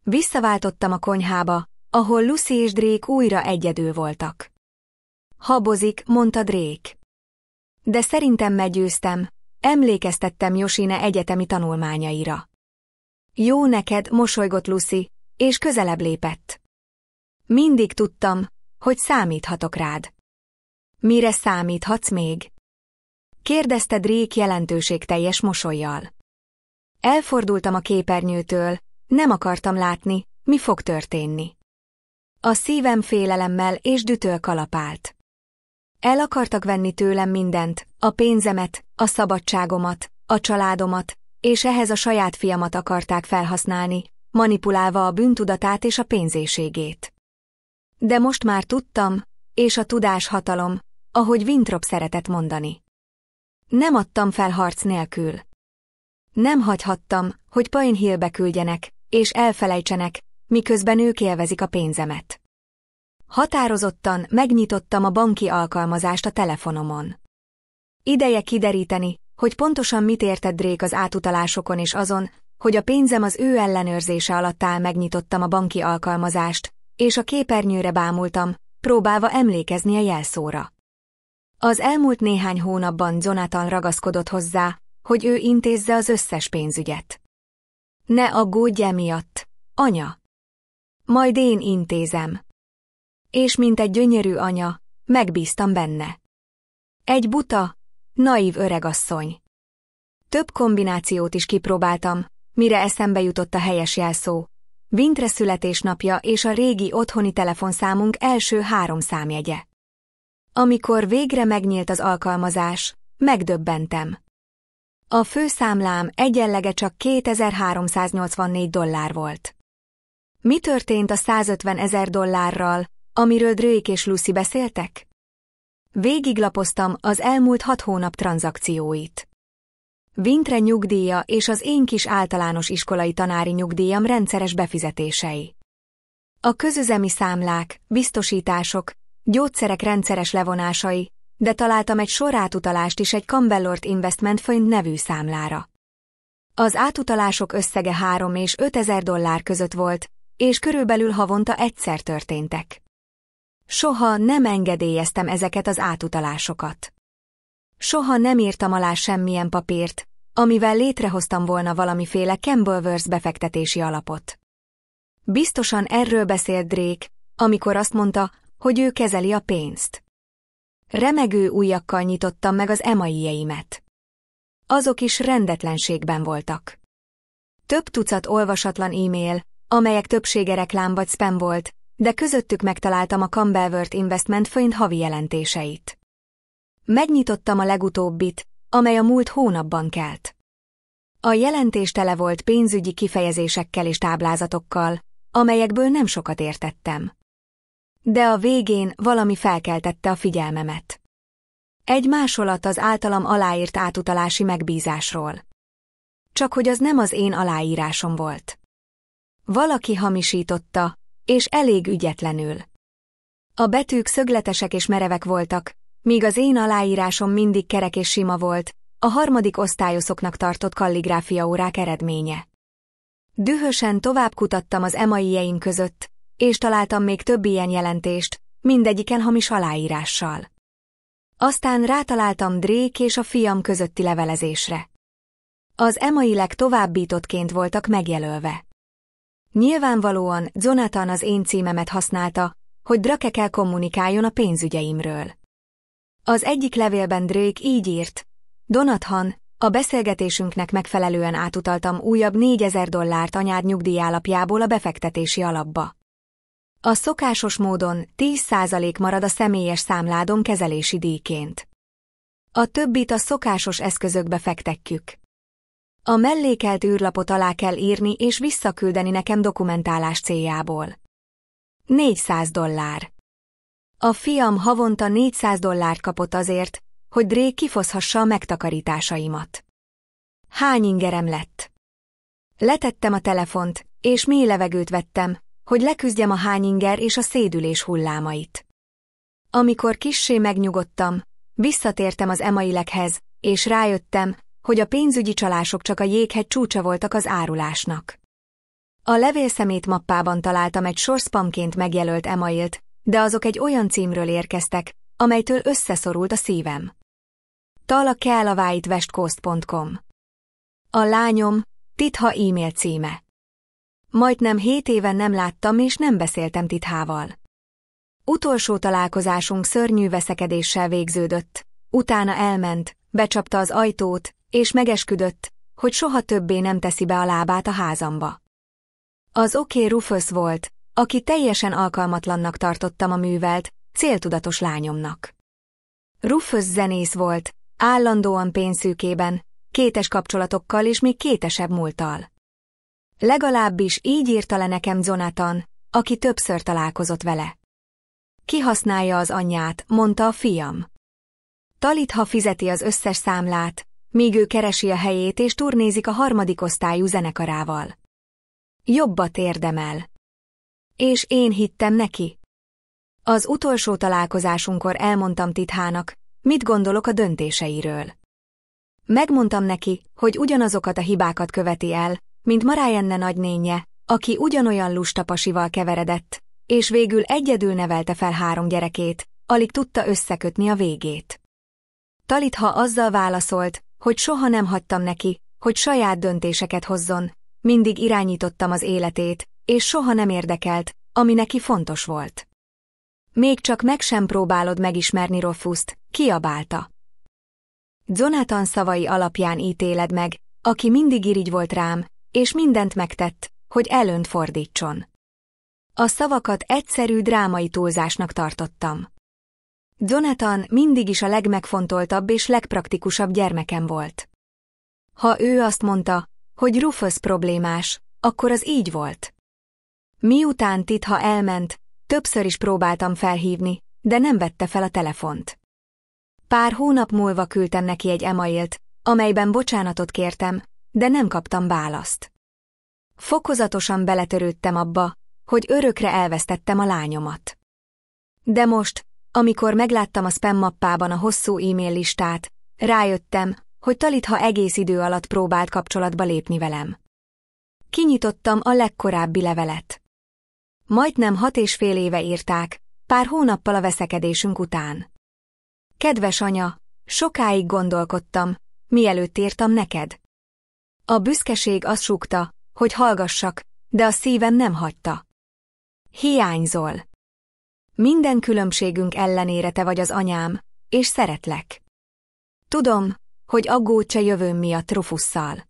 Visszaváltottam a konyhába, ahol Lucy és Drake újra egyedül voltak. Habozik, mondta Drake. De szerintem meggyőztem, emlékeztettem Yoshine egyetemi tanulmányaira. Jó neked, mosolygott Lucy, és közelebb lépett. Mindig tudtam, hogy számíthatok rád. Mire számíthatsz még? Kérdezte Drake jelentőségteljes mosollyal. Elfordultam a képernyőtől, nem akartam látni, mi fog történni. A szívem félelemmel és dühtől kalapált. El akartak venni tőlem mindent, a pénzemet, a szabadságomat, a családomat, és ehhez a saját fiamat akarták felhasználni, manipulálva a bűntudatát és a pénzéségét. De most már tudtam, és a tudás hatalom, ahogy Winthrop szeretett mondani. Nem adtam fel harc nélkül. Nem hagyhattam, hogy Pine Hillbe küldjenek, és elfelejtsenek, miközben ők élvezik a pénzemet. Határozottan megnyitottam a banki alkalmazást a telefonomon. Ideje kideríteni, hogy pontosan mit értett Drake az átutalásokon és azon, hogy a pénzem az ő ellenőrzése alatt áll. Megnyitottam a banki alkalmazást, és a képernyőre bámultam, próbálva emlékezni a jelszóra. Az elmúlt néhány hónapban Jonathan ragaszkodott hozzá, hogy ő intézze az összes pénzügyet. Ne aggódj emiatt, anya! Majd én intézem. És mint egy gyönyörű anya, megbíztam benne. Egy buta, naív öregasszony. Több kombinációt is kipróbáltam, mire eszembe jutott a helyes jelszó. Vintre születésnapja és a régi otthoni telefonszámunk első 3 számjegye. Amikor végre megnyílt az alkalmazás, megdöbbentem. A főszámlám egyenlege csak $2384 volt. Mi történt a $150,000, amiről Drake és Lucy beszéltek? Végiglapoztam az elmúlt 6 hónap tranzakcióit. Vintre nyugdíja és az én kis általános iskolai tanári nyugdíjam rendszeres befizetései. A közüzemi számlák, biztosítások, gyógyszerek rendszeres levonásai, de találtam egy sor átutalást is egy Campbell Investment Fund nevű számlára. Az átutalások összege $3,000 és $5,000 között volt, és körülbelül havonta egyszer történtek. Soha nem engedélyeztem ezeket az átutalásokat. Soha nem írtam alá semmilyen papírt, amivel létrehoztam volna valamiféle Campbellworth befektetési alapot. Biztosan erről beszélt Drake, amikor azt mondta, hogy ő kezeli a pénzt. Remegő ujjakkal nyitottam meg az emaljeimet. Azok is rendetlenségben voltak. Több tucat olvasatlan e-mail, amelyek többsége reklám vagy spam volt, de közöttük megtaláltam a Campbell Investment Fund havi jelentéseit. Megnyitottam a legutóbbit, amely a múlt hónapban kelt. A jelentés tele volt pénzügyi kifejezésekkel és táblázatokkal, amelyekből nem sokat értettem. De a végén valami felkeltette a figyelmemet. Egy másolat az általam aláírt átutalási megbízásról. Csak hogy az nem az én aláírásom volt. Valaki hamisította, és elég ügyetlenül. A betűk szögletesek és merevek voltak, míg az én aláírásom mindig kerek és sima volt, a harmadik osztályosoknak tartott kalligráfiaórák eredménye. Dühösen tovább kutattam az emailjeim között, és találtam még több ilyen jelentést, mindegyiken hamis aláírással. Aztán rátaláltam Drake és a fiam közötti levelezésre. Az emailek továbbítottként voltak megjelölve. Nyilvánvalóan Jonathan az én címemet használta, hogy Drake-kel kommunikáljon a pénzügyeimről. Az egyik levélben Drake így írt: Jonathan, A beszélgetésünknek megfelelően átutaltam újabb $4000 anyád nyugdíjálapjából a befektetési alapba. A szokásos módon 10% marad a személyes számládon kezelési díjként. A többit a szokásos eszközökbe fektetjük. A mellékelt űrlapot alá kell írni és visszaküldeni nekem dokumentálás céljából. $400. A fiam havonta $400 kapott azért, hogy Drake kifoszhassa a megtakarításaimat. Hány ingerem lett? Letettem a telefont, és mély levegőt vettem, hogy leküzdjem a hányinger és a szédülés hullámait. Amikor kissé megnyugodtam, visszatértem az emaileghez, és rájöttem, hogy a pénzügyi csalások csak a jéghegy csúcsa voltak az árulásnak. A levélszemét mappában találtam egy sor spamként megjelölt emailt, de azok egy olyan címről érkeztek, amelytől összeszorult a szívem. talakkealavaitvestcoast.com. A lányom, Titha e-mail címe. Majdnem 7 éven nem láttam és nem beszéltem Tithával. Utolsó találkozásunk szörnyű veszekedéssel végződött, utána elment, becsapta az ajtót, és megesküdött, hogy soha többé nem teszi be a lábát a házamba. Az Rufus volt, aki teljesen alkalmatlannak tartottam a művelt, céltudatos lányomnak. Rufus zenész volt, állandóan pénzszűkében, kétes kapcsolatokkal és még kétesebb múlttal. Legalábbis így írta le nekem Jonathan, aki többször találkozott vele. Kihasználja az anyját, mondta a fiam. Talitha fizeti az összes számlát, míg ő keresi a helyét és turnézik a 3. osztályú zenekarával. Jobbat érdemel. És én hittem neki. Az utolsó találkozásunkkor elmondtam Tithának, mit gondolok a döntéseiről. Megmondtam neki, hogy ugyanazokat a hibákat követi el, mint Marianne nagynénje, aki ugyanolyan lusta pasival keveredett, és végül egyedül nevelte fel 3 gyerekét, alig tudta összekötni a végét. Talitha azzal válaszolt, hogy soha nem hagytam neki, hogy saját döntéseket hozzon, mindig irányítottam az életét, és soha nem érdekelt, ami neki fontos volt. Még csak meg sem próbálod megismerni Rufust, kiabálta. Jonathan szavai alapján ítéled meg, aki mindig irigy volt rám, és mindent megtett, hogy előnyt fordítson. A szavakat egyszerű drámai túlzásnak tartottam. Jonathan mindig is a legmegfontoltabb és legpraktikusabb gyermekem volt. Ha ő azt mondta, hogy Rufus problémás, akkor az így volt. Miután Titha elment, többször is próbáltam felhívni, de nem vette fel a telefont. Pár hónap múlva küldtem neki egy emailt, amelyben bocsánatot kértem, de nem kaptam választ. Fokozatosan beletörődtem abba, hogy örökre elvesztettem a lányomat. De most, amikor megláttam a spam mappában a hosszú e-mail listát, rájöttem, hogy Talitha egész idő alatt próbált kapcsolatba lépni velem. Kinyitottam a legkorábbi levelet. Majdnem 6,5 éve írták, pár hónappal a veszekedésünk után. Kedves anya, sokáig gondolkodtam, mielőtt írtam neked. A büszkeség azt súgta, hogy hallgassak, de a szívem nem hagyta. Hiányzol. Minden különbségünk ellenére te vagy az anyám, és szeretlek. Tudom, hogy aggódsz a jövőm miatt Rufusszal.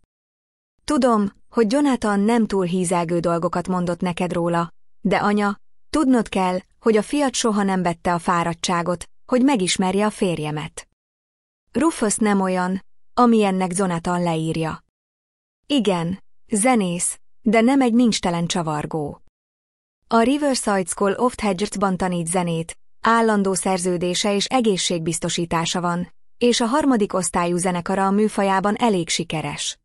Tudom, hogy Jonathan nem túl hízelgő dolgokat mondott neked róla, de anya, tudnod kell, hogy a fiad soha nem vette a fáradtságot, hogy megismerje a férjemet. Rufus nem olyan, amilyennek Jonathan leírja. Igen, zenész, de nem egy nincstelen csavargó. A Riverside School of Hedgesban tanít zenét, állandó szerződése és egészségbiztosítása van, és a 3. osztályú zenekara a műfajában elég sikeres.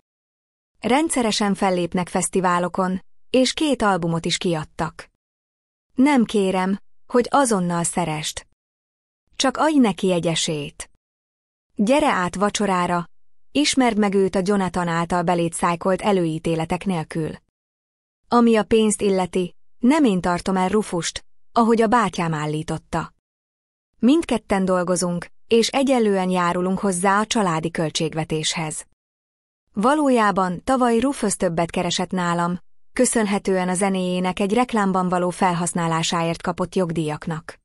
Rendszeresen fellépnek fesztiválokon, és 2 albumot is kiadtak. Nem kérem, hogy azonnal szerest. Csak adj neki egy esélyt. Gyere át vacsorára, ismerd meg őt a Jonathan által beléd szájkolt előítéletek nélkül. Ami a pénzt illeti, nem én tartom el Rufust, ahogy a bátyám állította. Mindketten dolgozunk, és egyenlően járulunk hozzá a családi költségvetéshez. Valójában tavaly Rufus többet keresett nálam, köszönhetően a zenéjének egy reklámban való felhasználásáért kapott jogdíjaknak.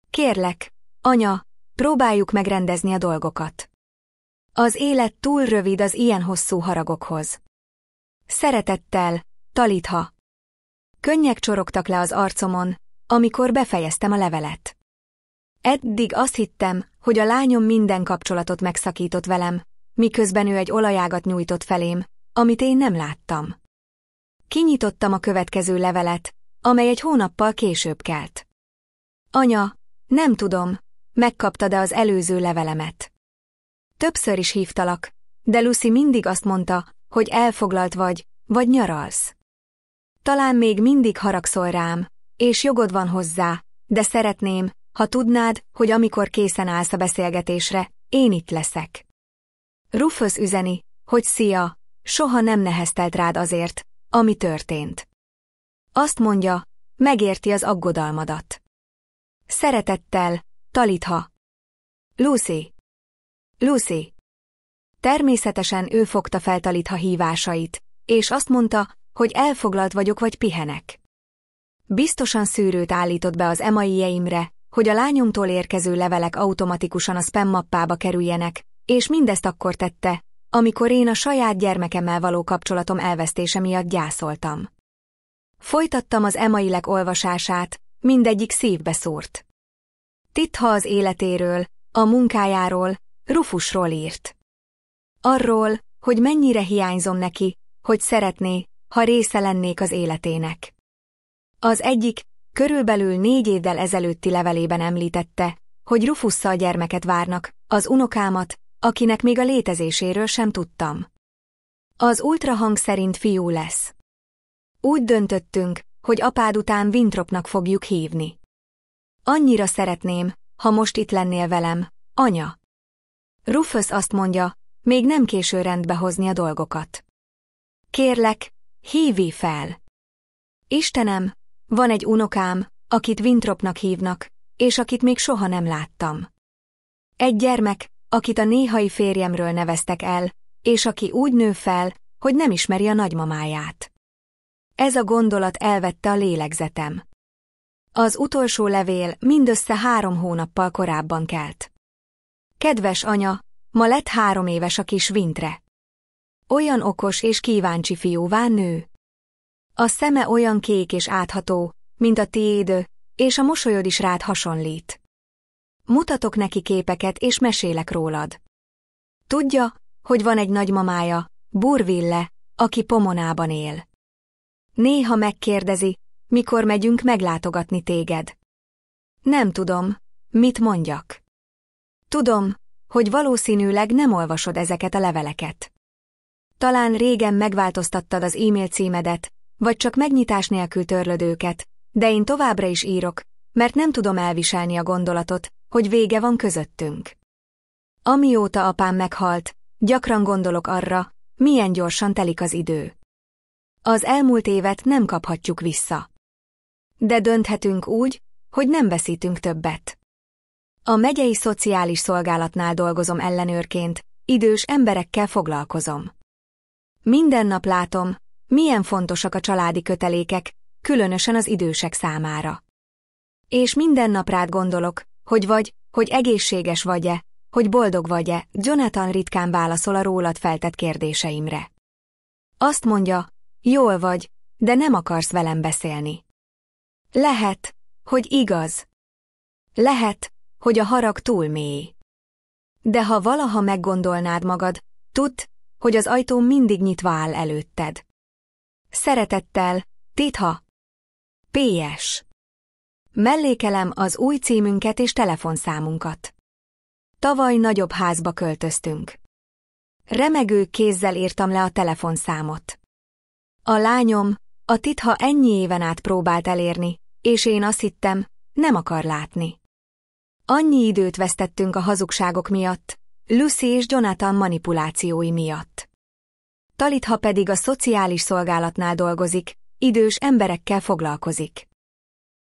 Kérlek, anya, próbáljuk megrendezni a dolgokat. Az élet túl rövid az ilyen hosszú haragokhoz. Szeretettel, Talitha. Könnyek csorogtak le az arcomon, amikor befejeztem a levelet. Eddig azt hittem, hogy a lányom minden kapcsolatot megszakított velem, miközben ő egy olajágat nyújtott felém, amit én nem láttam. Kinyitottam a következő levelet, amely egy hónappal később kelt. Anya, nem tudom, megkaptad-e az előző levelemet. Többször is hívtalak, de Lucy mindig azt mondta, hogy elfoglalt vagy nyaralsz. Talán még mindig haragszol rám, és jogod van hozzá, de szeretném, ha tudnád, hogy amikor készen állsz a beszélgetésre, én itt leszek. Rufus üzeni, hogy szia, soha nem neheztelt rád azért, ami történt. Azt mondja, megérti az aggodalmadat. Szeretettel, Talitha. Lucy. Lucy. Természetesen ő fogta fel Talitha hívásait, és azt mondta, hogy elfoglalt vagyok vagy pihenek. Biztosan szűrőt állított be az emailjeimre, hogy a lányomtól érkező levelek automatikusan a spam mappába kerüljenek, és mindezt akkor tette, amikor én a saját gyermekemmel való kapcsolatom elvesztése miatt gyászoltam. Folytattam az emailek olvasását, mindegyik szívbe szúrt. Titha az életéről, a munkájáról, Rufusról írt. Arról, hogy mennyire hiányzom neki, hogy szeretné, ha része lennék az életének. Az egyik, körülbelül 4 évvel ezelőtti levelében említette, hogy Rufusszal gyermeket várnak, az unokámat, akinek még a létezéséről sem tudtam. Az ultrahang szerint fiú lesz. Úgy döntöttünk, hogy apád után Wintropnak fogjuk hívni. Annyira szeretném, ha most itt lennél velem, anya. Rufus azt mondja, még nem késő rendbe hozni a dolgokat. Kérlek, hívj fel! Istenem, van egy unokám, akit Wintropnak hívnak, és akit még soha nem láttam. Egy gyermek, akit a néhai férjemről neveztek el, és aki úgy nő fel, hogy nem ismeri a nagymamáját. Ez a gondolat elvette a lélegzetem. Az utolsó levél mindössze 3 hónappal korábban kelt. Kedves anya, ma lett 3 éves a kis Wintre. Olyan okos és kíváncsi fiúvá nő. A szeme olyan kék és átható, mint a tiéd, és a mosolyod is rád hasonlít. Mutatok neki képeket és mesélek rólad. Tudja, hogy van egy nagymamája, Burville, aki Pomonában él. Néha megkérdezi, mikor megyünk meglátogatni téged. Nem tudom, mit mondjak. Tudom, hogy valószínűleg nem olvasod ezeket a leveleket. Talán régen megváltoztattad az e-mail címedet, vagy csak megnyitás nélkül törlöd őket, de én továbbra is írok, mert nem tudom elviselni a gondolatot, hogy vége van közöttünk. Amióta apám meghalt, gyakran gondolok arra, milyen gyorsan telik az idő. Az elmúlt évet nem kaphatjuk vissza. De dönthetünk úgy, hogy nem veszítünk többet. A megyei szociális szolgálatnál dolgozom ellenőrként, idős emberekkel foglalkozom. Minden nap látom, milyen fontosak a családi kötelékek, különösen az idősek számára. És minden nap rád gondolok, hogy egészséges vagy-e, hogy boldog vagy-e, Jonathan ritkán válaszol a rólad feltett kérdéseimre. Azt mondja, jól vagy, de nem akarsz velem beszélni. Lehet, hogy igaz. Lehet, hogy a harag túl mély. De ha valaha meggondolnád magad, tudd, hogy az ajtó mindig nyitva áll előtted. Szeretettel, Titha. PS. Mellékelem az új címünket és telefonszámunkat. Tavaly nagyobb házba költöztünk. Remegő kézzel írtam le a telefonszámot. A lányom, a Titha ennyi éven át próbált elérni, és én azt hittem, nem akar látni. Annyi időt vesztettünk a hazugságok miatt, Lucy és Jonathan manipulációi miatt. Talitha pedig a szociális szolgálatnál dolgozik, idős emberekkel foglalkozik.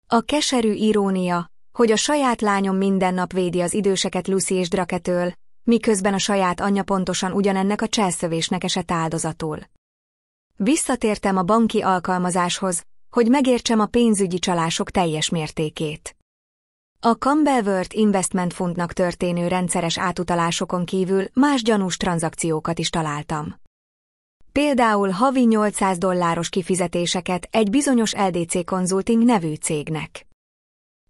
A keserű irónia, hogy a saját lányom minden nap védi az időseket Lucy és Draketől, miközben a saját anyja pontosan ugyanennek a cselszövésnek esett áldozatul. Visszatértem a banki alkalmazáshoz, hogy megértsem a pénzügyi csalások teljes mértékét. A Campbell World Investment Fundnak történő rendszeres átutalásokon kívül más gyanús tranzakciókat is találtam. Például havi $800 kifizetéseket egy bizonyos LDC Consulting nevű cégnek.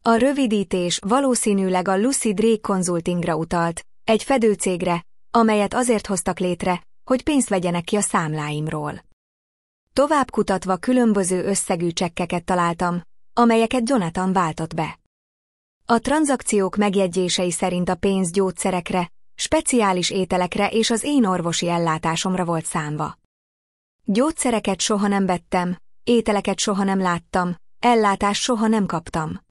A rövidítés valószínűleg a Lucy Drake Consultingra utalt, egy fedőcégre, amelyet azért hoztak létre, hogy pénzt vegyenek ki a számláimról. Tovább kutatva különböző összegű csekkeket találtam, amelyeket Jonathan váltott be. A tranzakciók megjegyzései szerint a pénz gyógyszerekre, speciális ételekre és az én orvosi ellátásomra volt számva. Gyógyszereket soha nem vettem, ételeket soha nem láttam, ellátást soha nem kaptam.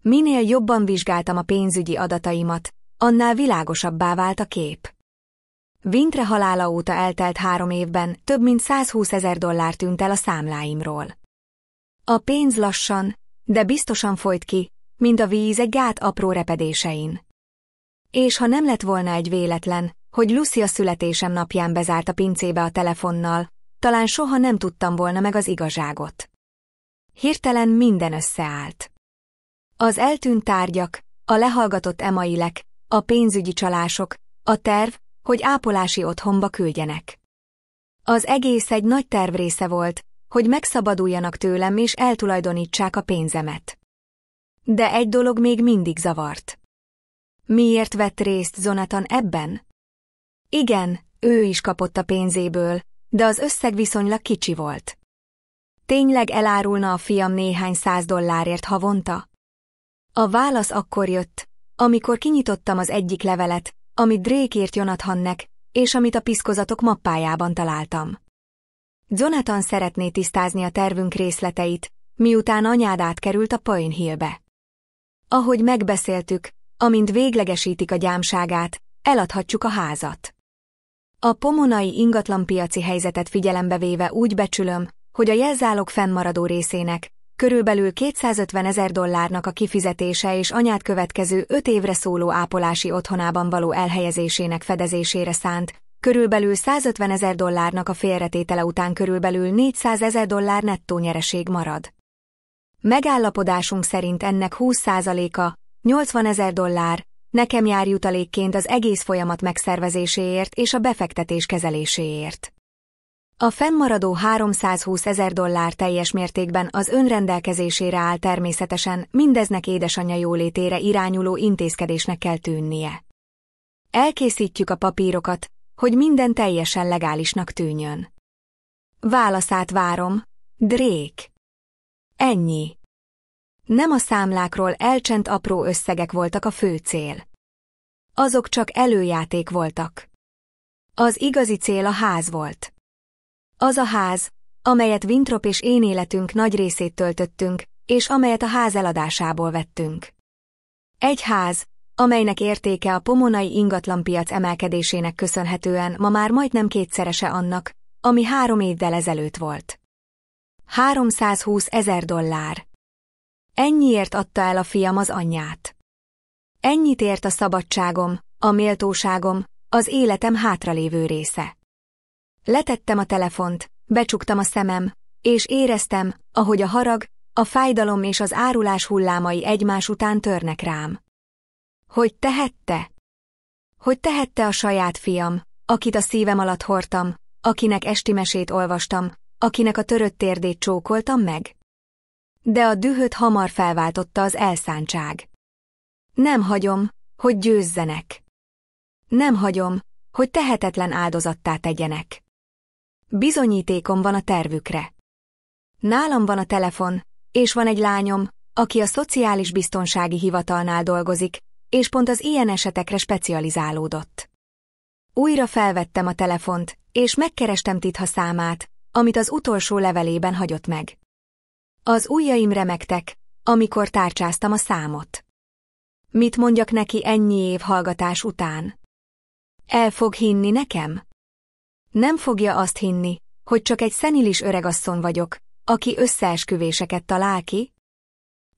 Minél jobban vizsgáltam a pénzügyi adataimat, annál világosabbá vált a kép. Wintre halála óta eltelt 3 évben több mint $120,000 tűnt el a számláimról. A pénz lassan, de biztosan folyt ki, mint a víz egy gát apró repedésein. És ha nem lett volna egy véletlen, hogy Lucy a születésem napján bezárt a pincébe a telefonnal, talán soha nem tudtam volna meg az igazságot. Hirtelen minden összeállt. Az eltűnt tárgyak, a lehallgatott emailek, a pénzügyi csalások, a terv, hogy ápolási otthonba küldjenek. Az egész egy nagy terv része volt, hogy megszabaduljanak tőlem és eltulajdonítsák a pénzemet. De egy dolog még mindig zavart. Miért vett részt Jonathan ebben? Igen, ő is kapott a pénzéből, de az összeg viszonylag kicsi volt. Tényleg elárulna a fiam néhány $100 havonta? A válasz akkor jött, amikor kinyitottam az egyik levelet, amit Drake írt Jonathannek, és amit a piszkozatok mappájában találtam. Jonathan szeretné tisztázni a tervünk részleteit, miután anyád átkerült a Pine Hillbe. Ahogy megbeszéltük, amint véglegesítik a gyámságát, eladhatjuk a házat. A pomonai ingatlanpiaci helyzetet figyelembe véve úgy becsülöm, hogy a jelzálog fennmaradó részének, körülbelül $250,000 a kifizetése és anyád következő 5 évre szóló ápolási otthonában való elhelyezésének fedezésére szánt, körülbelül $150,000 a félretétele után körülbelül $400,000 nettó nyereség marad. Megállapodásunk szerint ennek 20%-a, $80,000, nekem jár jutalékként az egész folyamat megszervezéséért és a befektetés kezeléséért. A fennmaradó $320,000 teljes mértékben az önrendelkezésére áll, természetesen mindeznek édesanyja jólétére irányuló intézkedésnek kell tűnnie. Elkészítjük a papírokat, hogy minden teljesen legálisnak tűnjön. Válaszát várom, Drake. Ennyi. Nem a számlákról elcsent apró összegek voltak a fő cél. Azok csak előjáték voltak. Az igazi cél a ház volt. Az a ház, amelyet Winthrop és én életünk nagy részét töltöttünk, és amelyet a ház eladásából vettünk. Egy ház, amelynek értéke a pomonai ingatlanpiac emelkedésének köszönhetően ma már majdnem 2-szerese annak, ami 3 évvel ezelőtt volt. $320,000. Ennyiért adta el a fiam az anyját. Ennyit ért a szabadságom, a méltóságom, az életem hátralévő része. Letettem a telefont, becsuktam a szemem, és éreztem, ahogy a harag, a fájdalom és az árulás hullámai egymás után törnek rám. Hogy tehette? Hogy tehette a saját fiam, akit a szívem alatt hordtam, akinek esti mesét olvastam, akinek a törött térdét csókoltam meg? De a dühöt hamar felváltotta az elszántság. Nem hagyom, hogy győzzenek. Nem hagyom, hogy tehetetlen áldozattá tegyenek. Bizonyítékom van a tervükre. Nálam van a telefon, és van egy lányom, aki a Szociális Biztonsági Hivatalnál dolgozik, és pont az ilyen esetekre specializálódott. Újra felvettem a telefont, és megkerestem Titha számát, amit az utolsó levelében hagyott meg. Az ujjaim remegtek, amikor tárcsáztam a számot. Mit mondjak neki ennyi év hallgatás után? El fog hinni nekem? Nem fogja azt hinni, hogy csak egy szenilis öregasszony vagyok, aki összeesküvéseket talál ki?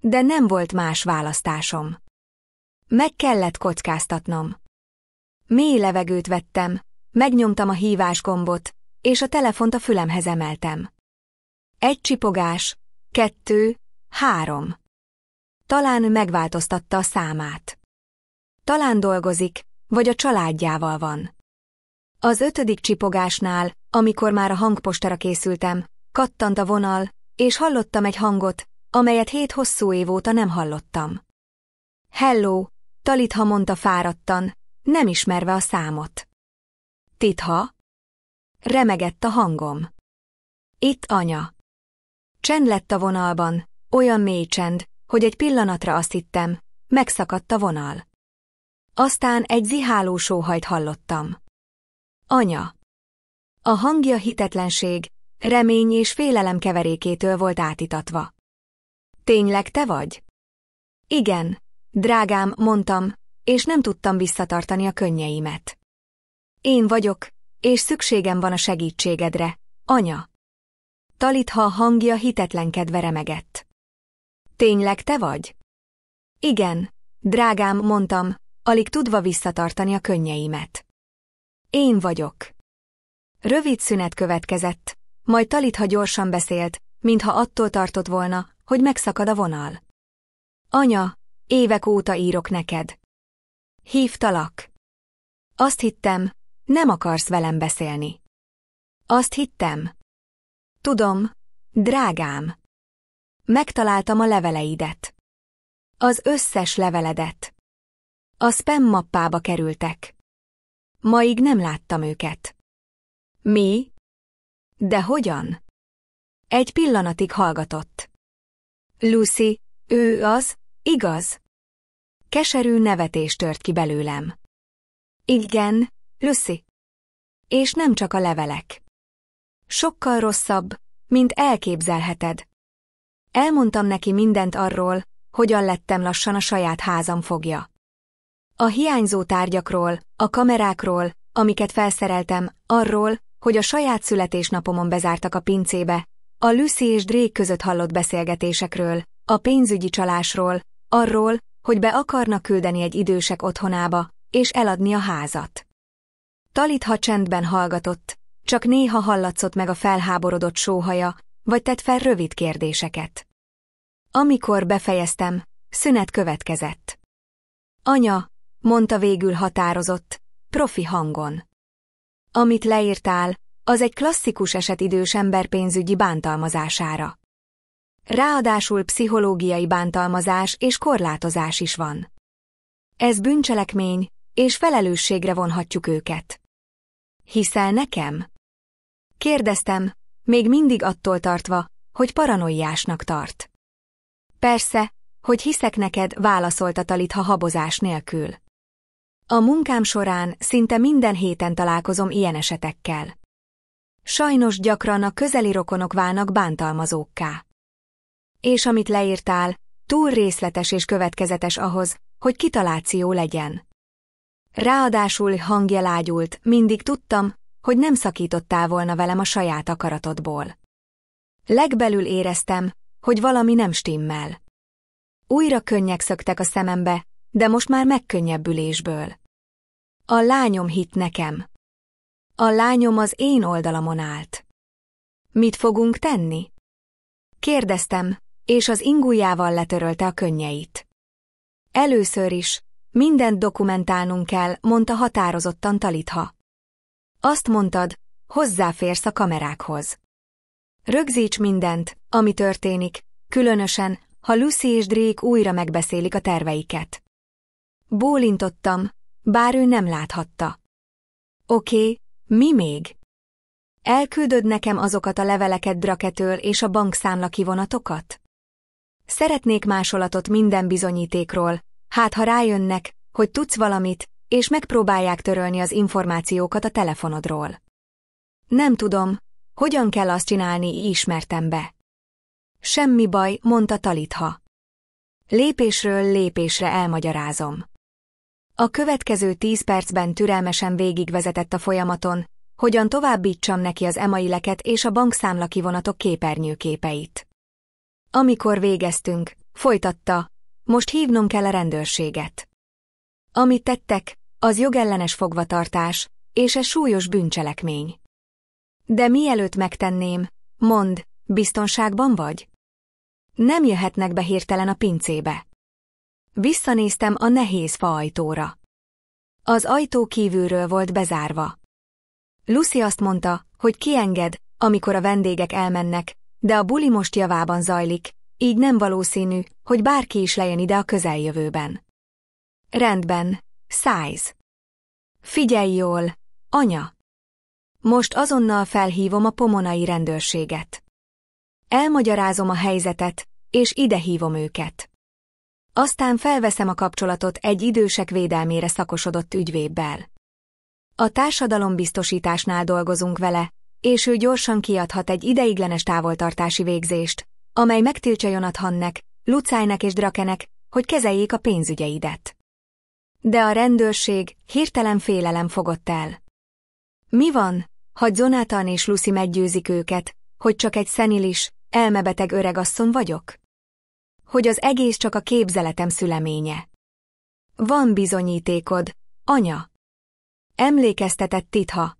De nem volt más választásom. Meg kellett kockáztatnom. Mély levegőt vettem, megnyomtam a hívás gombot, és a telefont a fülemhez emeltem. 1 csipogás, 2, 3. Talán megváltoztatta a számát. Talán dolgozik, vagy a családjával van. Az 5. csipogásnál, amikor már a hangpostára készültem, kattant a vonal, és hallottam egy hangot, amelyet 7 hosszú év óta nem hallottam. Hello, Talitha, mondta fáradtan, nem ismerve a számot. Titha? Remegett a hangom. Itt, anya. Csend lett a vonalban, olyan mély csend, hogy egy pillanatra azt hittem, megszakadt a vonal. Aztán egy ziháló sóhajt hallottam. Anya. A hangja hitetlenség, remény és félelem keverékétől volt átitatva. Tényleg te vagy? Igen, drágám, mondtam, és nem tudtam visszatartani a könnyeimet. Én vagyok, és szükségem van a segítségedre, anya. Talitha hangja hitetlenkedve remegett. Tényleg te vagy? Igen, drágám, mondtam, alig tudva visszatartani a könnyeimet. Én vagyok. Rövid szünet következett, majd Talitha gyorsan beszélt, mintha attól tartott volna, hogy megszakad a vonal. Anya, évek óta írok neked. Hívtalak. Azt hittem, nem akarsz velem beszélni. Azt hittem. Tudom, drágám. Megtaláltam a leveleidet. Az összes leveledet. A spam mappába kerültek. Maig nem láttam őket. Mi? De hogyan? Egy pillanatig hallgatott. Lucy, ő az, igaz? Keserű nevetés tört ki belőlem. Igen, Lucy. És nem csak a levelek. Sokkal rosszabb, mint elképzelheted. Elmondtam neki mindent arról, hogyan lettem lassan a saját házam fogja. A hiányzó tárgyakról, a kamerákról, amiket felszereltem, arról, hogy a saját születésnapomon bezártak a pincébe, a Lucy és Drake között hallott beszélgetésekről, a pénzügyi csalásról, arról, hogy be akarnak küldeni egy idősek otthonába, és eladni a házat. Talitha csendben hallgatott, csak néha hallatszott meg a felháborodott sóhaja, vagy tett fel rövid kérdéseket. Amikor befejeztem, szünet következett. Anya, mondta végül határozott, profi hangon. Amit leírtál, az egy klasszikus eset idős ember pénzügyi bántalmazására. Ráadásul pszichológiai bántalmazás és korlátozás is van. Ez bűncselekmény, és felelősségre vonhatjuk őket. Hiszel nekem? Kérdeztem, még mindig attól tartva, hogy paranoiásnak tart. Persze, hogy hiszek neked, válaszolta Talitha habozás nélkül. A munkám során szinte minden héten találkozom ilyen esetekkel. Sajnos gyakran a közeli rokonok válnak bántalmazókká. És amit leírtál, túl részletes és következetes ahhoz, hogy kitaláció legyen. Ráadásul hangja lágyult, mindig tudtam, hogy nem szakítottál volna velem a saját akaratodból. Legbelül éreztem, hogy valami nem stimmel. Újra könnyek szöktek a szemembe, de most már megkönnyebbülésből. A lányom hitt nekem. A lányom az én oldalamon állt. Mit fogunk tenni? Kérdeztem, és az ingujjával letörölte a könnyeit. Először is, mindent dokumentálnunk kell, mondta határozottan Talitha. Azt mondtad, hozzáférsz a kamerákhoz. Rögzíts mindent, ami történik, különösen, ha Lucy és Drake újra megbeszélik a terveiket. Bólintottam, bár ő nem láthatta. Oké, mi még? Elküldöd nekem azokat a leveleket Draketől és a bankszámla kivonatokat? Szeretnék másolatot minden bizonyítékról, hát ha rájönnek, hogy tudsz valamit, és megpróbálják törölni az információkat a telefonodról. Nem tudom, hogyan kell azt csinálni, ismertem be. Semmi baj, mondta Talitha. Lépésről lépésre elmagyarázom. A következő 10 percben türelmesen végigvezetett a folyamaton, hogyan továbbítsam neki az emaileket és a bankszámla kivonatok képernyőképeit. Amikor végeztünk, folytatta, most hívnom kell a rendőrséget. Amit tettek, az jogellenes fogvatartás, és ez súlyos bűncselekmény. De mielőtt megtenném, mondd, biztonságban vagy? Nem jöhetnek be hirtelen a pincébe. Visszanéztem a nehéz faajtóra. Az ajtó kívülről volt bezárva. Lucy azt mondta, hogy kienged, amikor a vendégek elmennek, de a buli most javában zajlik, így nem valószínű, hogy bárki is lejön ide a közeljövőben. Rendben, Size. Figyelj jól, anya! Most azonnal felhívom a pomonai rendőrséget. Elmagyarázom a helyzetet, és ide hívom őket. Aztán felveszem a kapcsolatot egy idősek védelmére szakosodott ügyvéddel. A társadalombiztosításnál dolgozunk vele, és ő gyorsan kiadhat egy ideiglenes távoltartási végzést, amely megtiltja Jonathannek, Lucájnak és Drakenek, hogy kezeljék a pénzügyeidet. De a rendőrség hirtelen félelem fogott el. Mi van, ha Jonathan és Lucy meggyőzik őket, hogy csak egy szenilis, elmebeteg öregasszony vagyok? Hogy az egész csak a képzeletem szüleménye. Van bizonyítékod, anya. Emlékeztetett Titha.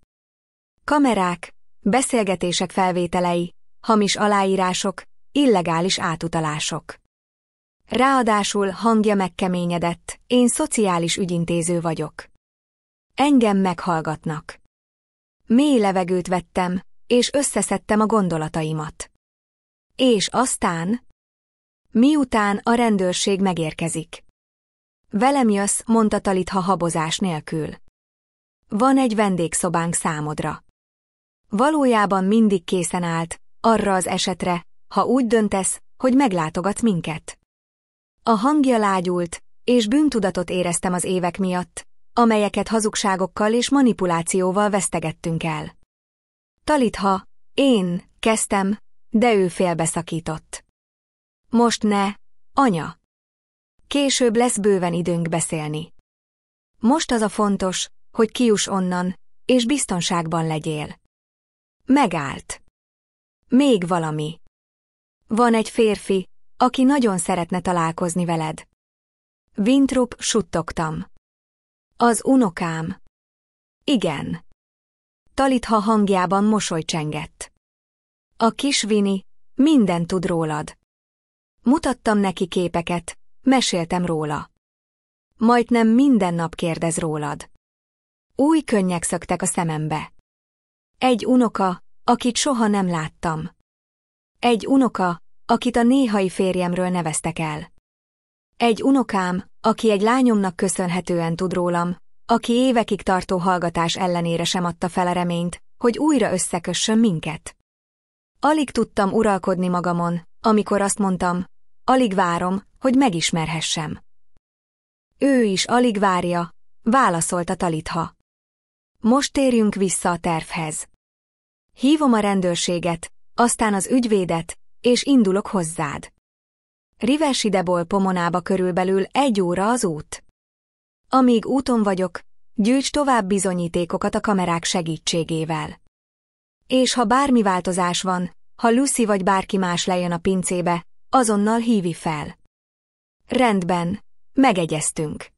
Kamerák, beszélgetések felvételei, hamis aláírások, illegális átutalások. Ráadásul hangja megkeményedett, én szociális ügyintéző vagyok. Engem meghallgatnak. Mély levegőt vettem, és összeszedtem a gondolataimat. És aztán? Miután a rendőrség megérkezik. Velem jössz, mondta Talitha habozás nélkül. Van egy vendégszobánk számodra. Valójában mindig készen állt, arra az esetre, ha úgy döntesz, hogy meglátogatsz minket. A hangja lágyult, és bűntudatot éreztem az évek miatt, amelyeket hazugságokkal és manipulációval vesztegettünk el. Talitha, én, kezdtem, de ő félbeszakított. Most ne, anya. Később lesz bőven időnk beszélni. Most az a fontos, hogy kijuss onnan, és biztonságban legyél. Megállt. Még valami. Van egy férfi, aki nagyon szeretne találkozni veled. Winthrop, suttogtam. Az unokám. Igen. Talitha hangjában mosoly csengett. A kis Vini, mindent tud rólad. Mutattam neki képeket, meséltem róla. Majdnem minden nap kérdez rólad. Új könnyek szöktek a szemembe. Egy unoka, akit soha nem láttam. Egy unoka, akit a néhai férjemről neveztek el. Egy unokám, aki egy lányomnak köszönhetően tud rólam, aki évekig tartó hallgatás ellenére sem adta fel a reményt, hogy újra összekössön minket. Alig tudtam uralkodni magamon, amikor azt mondtam, alig várom, hogy megismerhessem. Ő is alig várja, válaszolta Talitha. Most térjünk vissza a tervhez. Hívom a rendőrséget, aztán az ügyvédet, és indulok hozzád. Rivesideból Pomonába körülbelül 1 óra az út. Amíg úton vagyok, gyűjts tovább bizonyítékokat a kamerák segítségével. És ha bármi változás van, ha Lucy vagy bárki más lejön a pincébe, azonnal hívj fel. Rendben, megegyeztünk.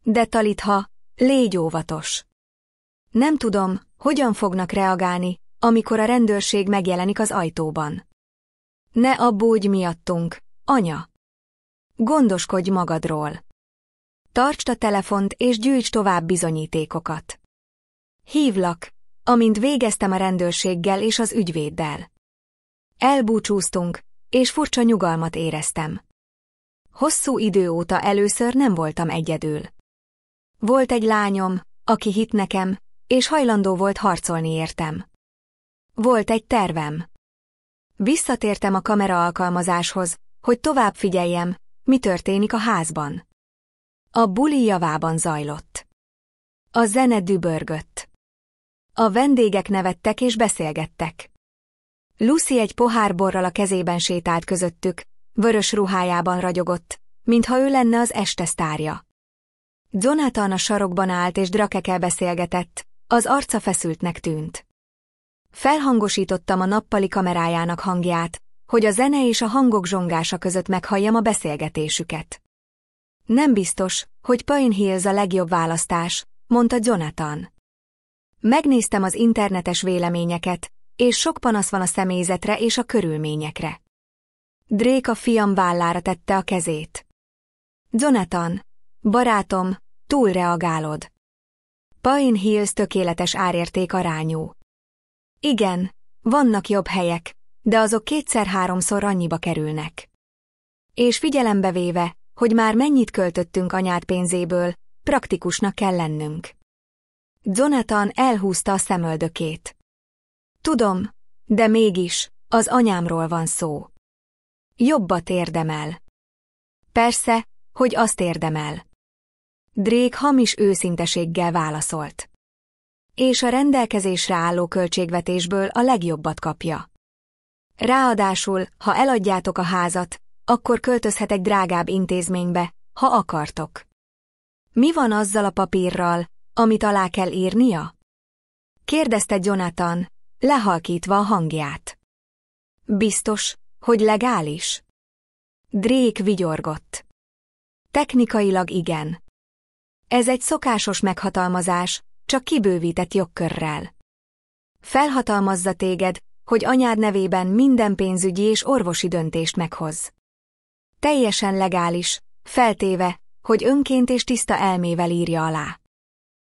De Talitha, légy óvatos. Nem tudom, hogyan fognak reagálni, amikor a rendőrség megjelenik az ajtóban. Ne aggódj miattunk, anya. Gondoskodj magadról. Tartsd a telefont és gyűjts tovább bizonyítékokat. Hívlak, amint végeztem a rendőrséggel és az ügyvéddel. Elbúcsúztunk, és furcsa nyugalmat éreztem. Hosszú idő óta először nem voltam egyedül. Volt egy lányom, aki hitt nekem, és hajlandó volt harcolni értem. Volt egy tervem. Visszatértem a kamera alkalmazáshoz, hogy tovább figyeljem, mi történik a házban. A buli javában zajlott. A zene dübörgött. A vendégek nevettek és beszélgettek. Lucy egy pohár borral a kezében sétált közöttük, vörös ruhájában ragyogott, mintha ő lenne az este sztárja. Jonathan a sarokban állt és Drakekkel beszélgetett, az arca feszültnek tűnt. Felhangosítottam a nappali kamerájának hangját, hogy a zene és a hangok zsongása között meghalljam a beszélgetésüket. Nem biztos, hogy Pine Hills a legjobb választás, mondta Jonathan. Megnéztem az internetes véleményeket, és sok panasz van a személyzetre és a körülményekre. Drake a fiam vállára tette a kezét. Jonathan, barátom, túlreagálod. Pine Hills tökéletes árérték-arányú. Igen, vannak jobb helyek, de azok 2-3-szor annyiba kerülnek. És figyelembe véve, hogy már mennyit költöttünk anyád pénzéből, praktikusnak kell lennünk. Jonathan elhúzta a szemöldökét. Tudom, de mégis, az anyámról van szó. Jobbat érdemel. Persze, hogy azt érdemel. Drake hamis őszinteséggel válaszolt. És a rendelkezésre álló költségvetésből a legjobbat kapja. Ráadásul, ha eladjátok a házat, akkor költözhetek drágább intézménybe, ha akartok. Mi van azzal a papírral, amit alá kell írnia? Kérdezte Jonathan, lehalkítva a hangját. Biztos, hogy legális? Drake vigyorgott. Technikailag igen. Ez egy szokásos meghatalmazás, csak kibővített jogkörrel. Felhatalmazza téged, hogy anyád nevében minden pénzügyi és orvosi döntést meghoz. Teljesen legális, feltéve, hogy önként és tiszta elmével írja alá.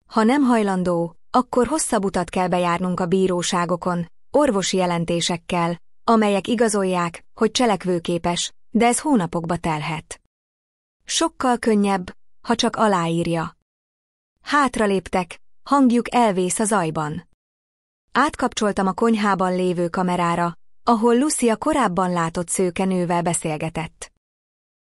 Ha nem hajlandó, akkor hosszabb utat kell bejárnunk a bíróságokon, orvosi jelentésekkel, amelyek igazolják, hogy cselekvőképes, de ez hónapokba telhet. Sokkal könnyebb, ha csak aláírja. Hátraléptek, hangjuk elvész a zajban. Átkapcsoltam a konyhában lévő kamerára, ahol Lucy a korábban látott szőkenővel beszélgetett.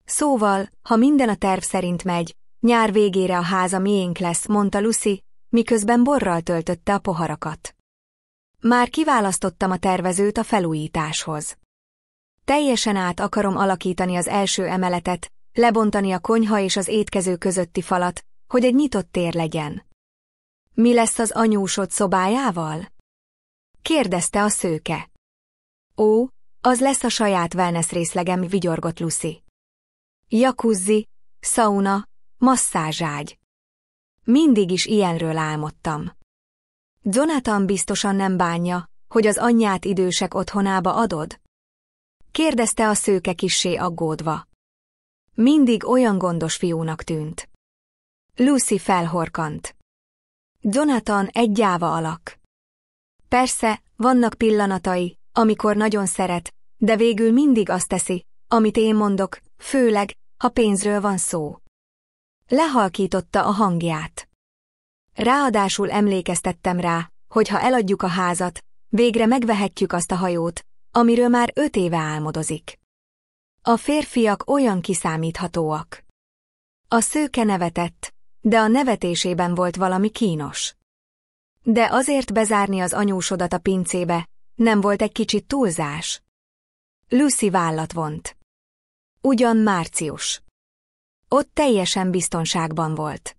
Szóval, ha minden a terv szerint megy, nyár végére a háza miénk lesz, mondta Lucy, miközben borral töltötte a poharakat. Már kiválasztottam a tervezőt a felújításhoz. Teljesen át akarom alakítani az első emeletet, lebontani a konyha és az étkező közötti falat, hogy egy nyitott tér legyen. Mi lesz az anyósod szobájával? Kérdezte a szőke. Ó, az lesz a saját wellness részlegem, vigyorgott Lucy. Jacuzzi, szauna, masszázságy. Mindig is ilyenről álmodtam. Jonathan biztosan nem bánja, hogy az anyját idősek otthonába adod? Kérdezte a szőke kissé aggódva. Mindig olyan gondos fiúnak tűnt. Lucy felhorkant. Jonathan egy gyáva alak. Persze, vannak pillanatai, amikor nagyon szeret, de végül mindig azt teszi, amit én mondok, főleg, ha pénzről van szó. Lehalkította a hangját. Ráadásul emlékeztettem rá, hogy ha eladjuk a házat, végre megvehetjük azt a hajót, amiről már 5 éve álmodozik. A férfiak olyan kiszámíthatóak. A szőke nevetett, de a nevetésében volt valami kínos. De azért bezárni az anyósodat a pincébe, nem volt egy kicsit túlzás? Lucy vállat vont. Ugyan március. Ott teljesen biztonságban volt.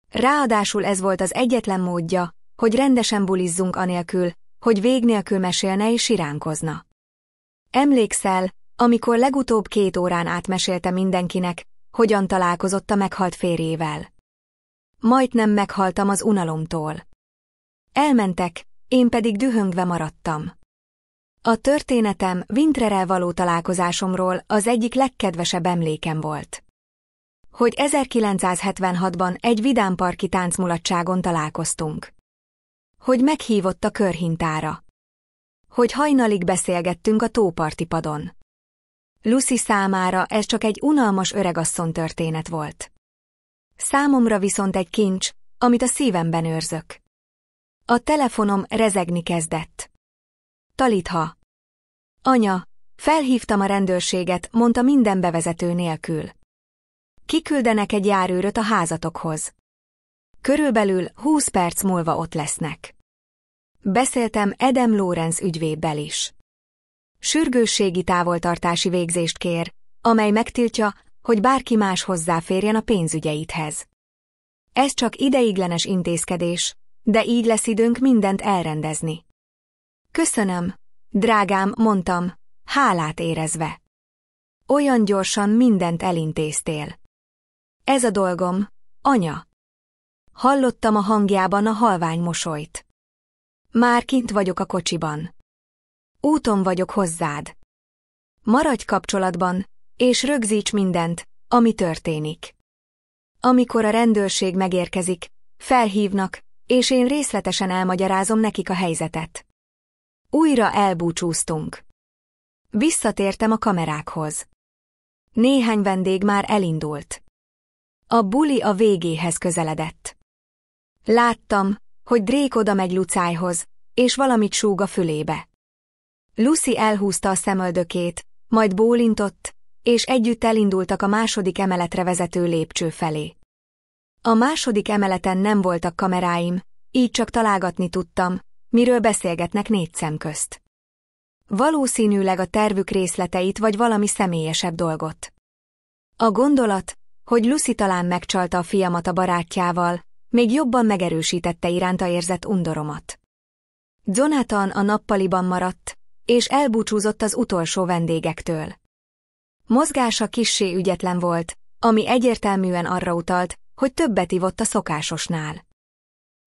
Ráadásul ez volt az egyetlen módja, hogy rendesen bulizzunk anélkül, hogy vég nélkül mesélne és siránkozna. Emlékszel, amikor legutóbb 2 órán át mesélte mindenkinek, hogyan találkozott a meghalt férjével? Majdnem meghaltam az unalomtól. Elmentek, én pedig dühöngve maradtam. A történetem Wintrerrel való találkozásomról az egyik legkedvesebb emlékem volt. Hogy 1976-ban egy vidámparki táncmulatságon találkoztunk. Hogy meghívott a körhintára. Hogy hajnalig beszélgettünk a tóparti padon. Lucy számára ez csak egy unalmas öregasszony történet volt. Számomra viszont egy kincs, amit a szívemben őrzök. A telefonom rezegni kezdett. Talitha. Anya, felhívtam a rendőrséget, mondta minden bevezető nélkül. Kiküldenek egy járőröt a házatokhoz. Körülbelül 20 perc múlva ott lesznek. Beszéltem Adam Lawrence ügyvéddel is. Sürgősségi távoltartási végzést kér, amely megtiltja, hogy bárki más hozzáférjen a pénzügyeidhez. Ez csak ideiglenes intézkedés, de így lesz időnk mindent elrendezni. Köszönöm, drágám, mondtam, hálát érezve. Olyan gyorsan mindent elintéztél. Ez a dolgom, anya. Hallottam a hangjában a halvány mosolyt. Már kint vagyok a kocsiban. Úton vagyok hozzád. Maradj kapcsolatban, és rögzíts mindent, ami történik. Amikor a rendőrség megérkezik, felhívnak, és én részletesen elmagyarázom nekik a helyzetet. Újra elbúcsúztunk. Visszatértem a kamerákhoz. Néhány vendég már elindult. A buli a végéhez közeledett. Láttam, hogy Drake oda megy Lucájhoz, és valamit súg a fülébe. Lucy elhúzta a szemöldökét, majd bólintott, és együtt elindultak a második emeletre vezető lépcső felé. A második emeleten nem voltak kameráim, így csak találgatni tudtam, miről beszélgetnek négy szem közt. Valószínűleg a tervük részleteit vagy valami személyesebb dolgot. A gondolat, hogy Lucy talán megcsalta a fiamat a barátjával, még jobban megerősítette iránta érzett undoromat. Jonathan a nappaliban maradt, és elbúcsúzott az utolsó vendégektől. Mozgása kissé ügyetlen volt, ami egyértelműen arra utalt, hogy többet ivott a szokásosnál.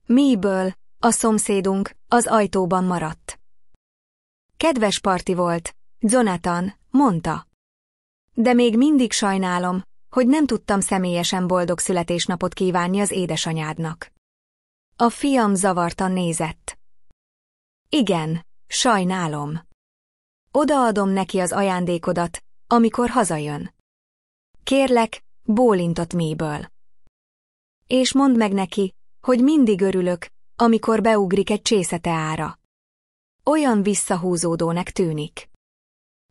Mabel, a szomszédunk, az ajtóban maradt. Kedves parti volt, Jonathan, mondta. De még mindig sajnálom, hogy nem tudtam személyesen boldog születésnapot kívánni az édesanyádnak. A fiam zavartan nézett. Igen, sajnálom. Odaadom neki az ajándékodat, amikor hazajön. Kérlek, bólintott Mabel. És mondd meg neki, hogy mindig örülök, amikor beugrik egy csészeteára. Olyan visszahúzódónak tűnik.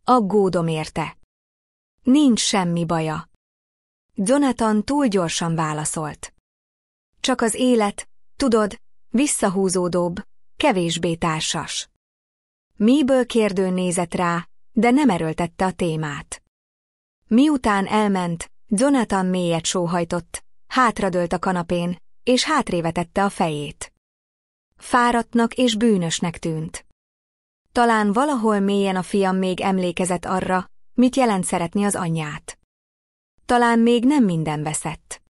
Aggódom érte. Nincs semmi baja. Jonathan túl gyorsan válaszolt. Csak az élet, tudod, visszahúzódóbb, kevésbé társas. Mabel kérdőn nézett rá, de nem erőltette a témát. Miután elment, Jonathan mélyet sóhajtott, hátradőlt a kanapén, és hátrévetette a fejét. Fáradtnak és bűnösnek tűnt. Talán valahol mélyen a fiam még emlékezett arra, mit jelent szeretni az anyját. Talán még nem minden veszett.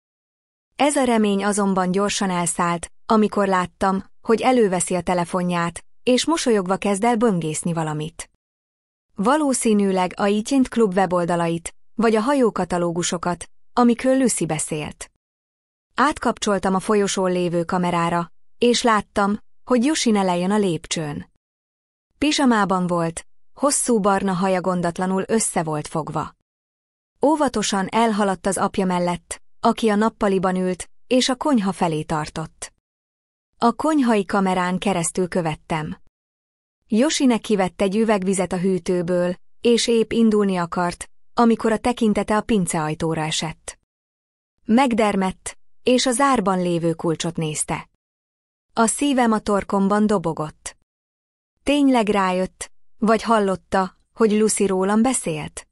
Ez a remény azonban gyorsan elszállt, amikor láttam, hogy előveszi a telefonját, és mosolyogva kezd el böngészni valamit. Valószínűleg a iTunes Klub weboldalait, vagy a hajókatalógusokat, amikről Lucy beszélt. Átkapcsoltam a folyosón lévő kamerára, és láttam, hogy Yoshine lejön a lépcsőn. Pizsamában volt, hosszú barna haja gondatlanul össze volt fogva. Óvatosan elhaladt az apja mellett, aki a nappaliban ült, és a konyha felé tartott. A konyhai kamerán keresztül követtem. Yoshine kivett egy üvegvizet a hűtőből, és épp indulni akart, amikor a tekintete a pinceajtóra esett. Megdermedt, és a zárban lévő kulcsot nézte. A szívem a torkomban dobogott. Tényleg rájött, vagy hallotta, hogy Lucy rólam beszélt?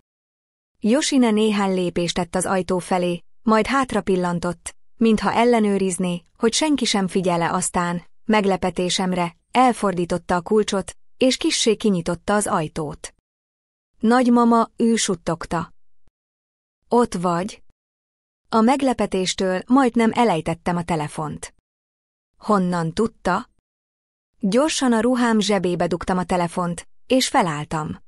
Yoshine néhány lépést tett az ajtó felé, majd hátra pillantott, mintha ellenőrizné, hogy senki sem figyel-e, aztán, meglepetésemre, elfordította a kulcsot, és kissé kinyitotta az ajtót. Nagymama, ő suttogta. Ott vagy? A meglepetéstől majdnem elejtettem a telefont. Honnan tudta? Gyorsan a ruhám zsebébe dugtam a telefont, és felálltam.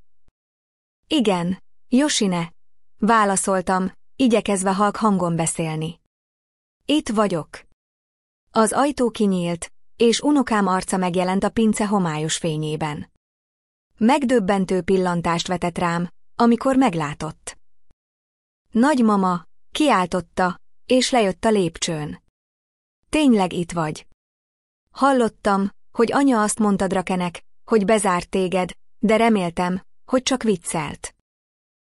Igen, Yoshine, válaszoltam, igyekezve halk hangon beszélni. Itt vagyok. Az ajtó kinyílt, és unokám arca megjelent a pince homályos fényében. Megdöbbentő pillantást vetett rám, amikor meglátott. Nagymama, kiáltotta, és lejött a lépcsőn. Tényleg itt vagy. Hallottam, hogy anya azt mondta Drakenek, hogy bezárt téged, de reméltem, hogy csak viccelt.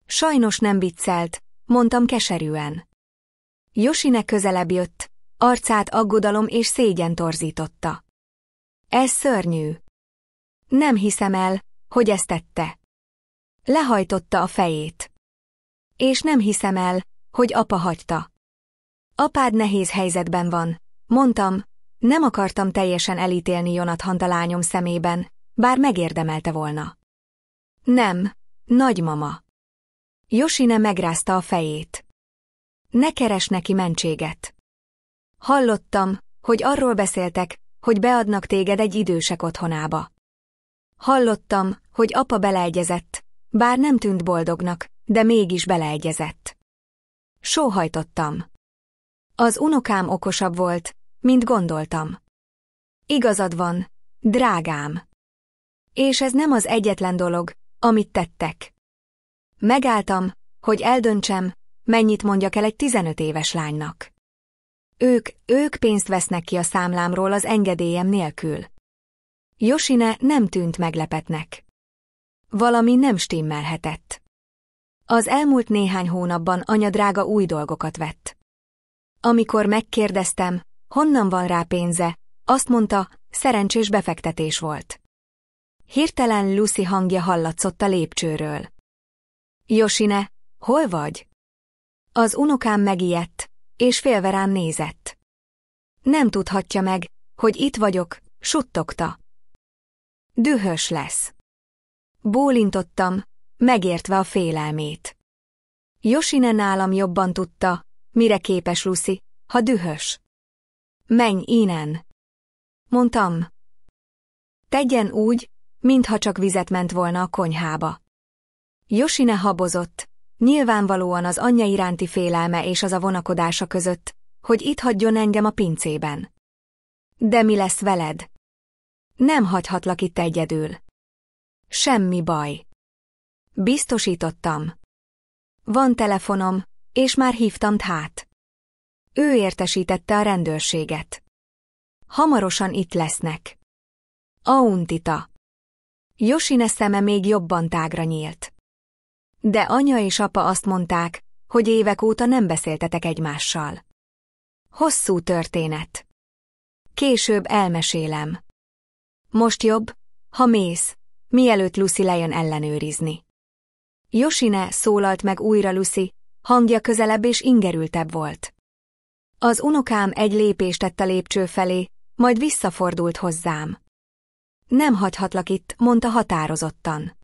Sajnos nem viccelt, mondtam keserűen. Yoshine közelebb jött, arcát aggodalom és szégyen torzította. Ez szörnyű. Nem hiszem el, hogy ezt tette. Lehajtotta a fejét. És nem hiszem el, hogy apa hagyta. Apád nehéz helyzetben van, mondtam, nem akartam teljesen elítélni Jonathant a lányom szemében, bár megérdemelte volna. Nem, nagymama. Yoshine megrázta a fejét. Ne keres neki mentséget. Hallottam, hogy arról beszéltek, hogy beadnak téged egy idősek otthonába. Hallottam, hogy apa beleegyezett, bár nem tűnt boldognak, de mégis beleegyezett. Sóhajtottam. Az unokám okosabb volt, mint gondoltam. Igazad van, drágám. És ez nem az egyetlen dolog, amit tettek. Megálltam, hogy eldöntsem, mennyit mondjak el egy 15 éves lánynak. Ők pénzt vesznek ki a számlámról az engedélyem nélkül. Yoshine nem tűnt meglepetnek. Valami nem stimmelhetett. Az elmúlt néhány hónapban anya drága új dolgokat vett. Amikor megkérdeztem, honnan van rá pénze, azt mondta, szerencsés befektetés volt. Hirtelen Lucy hangja hallatszott a lépcsőről. Yoshine, hol vagy? Az unokám megijedt, és félve rám nézett. Nem tudhatja meg, hogy itt vagyok, suttogta. Dühös lesz. Bólintottam, megértve a félelmét. Yoshine nálam jobban tudta, mire képes Lucy, ha dühös. Menj innen! Mondtam. Tegyen úgy, mintha csak vizet ment volna a konyhába. Yoshine habozott, nyilvánvalóan az anyja iránti félelme és az a vonakodása között, hogy itt hagyjon engem a pincében. De mi lesz veled? Nem hagyhatlak itt egyedül. Semmi baj. Biztosítottam. Van telefonom, és már hívtam Thát. Ő értesítette a rendőrséget. Hamarosan itt lesznek. Auntita. Yoshine szeme még jobban tágra nyílt. De anya és apa azt mondták, hogy évek óta nem beszéltetek egymással. Hosszú történet. Később elmesélem. Most jobb, ha mész, mielőtt Lucy lejön ellenőrizni. Yoshine, szólalt meg újra Lucy, hangja közelebb és ingerültebb volt. Az unokám egy lépést tett a lépcső felé, majd visszafordult hozzám. Nem hagyhatlak itt, mondta határozottan.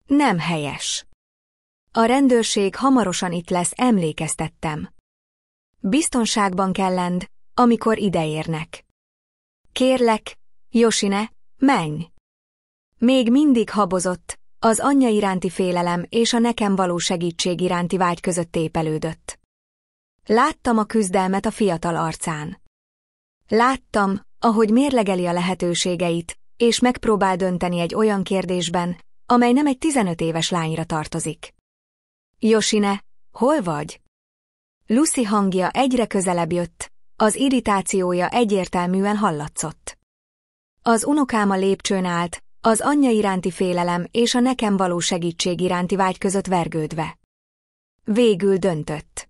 Nem helyes. A rendőrség hamarosan itt lesz, emlékeztettem. Biztonságban kell lenned, amikor ideérnek. Kérlek, Yoshine, menj! Még mindig habozott, az anyja iránti félelem és a nekem való segítség iránti vágy között tépelődött. Láttam a küzdelmet a fiatal arcán. Láttam, ahogy mérlegeli a lehetőségeit, és megpróbál dönteni egy olyan kérdésben, amely nem egy 15 éves lányra tartozik. Yoshine, hol vagy? Lucy hangja egyre közelebb jött, az irritációja egyértelműen hallatszott. Az unokám a lépcsőn állt, az anyja iránti félelem és a nekem való segítség iránti vágy között vergődve. Végül döntött.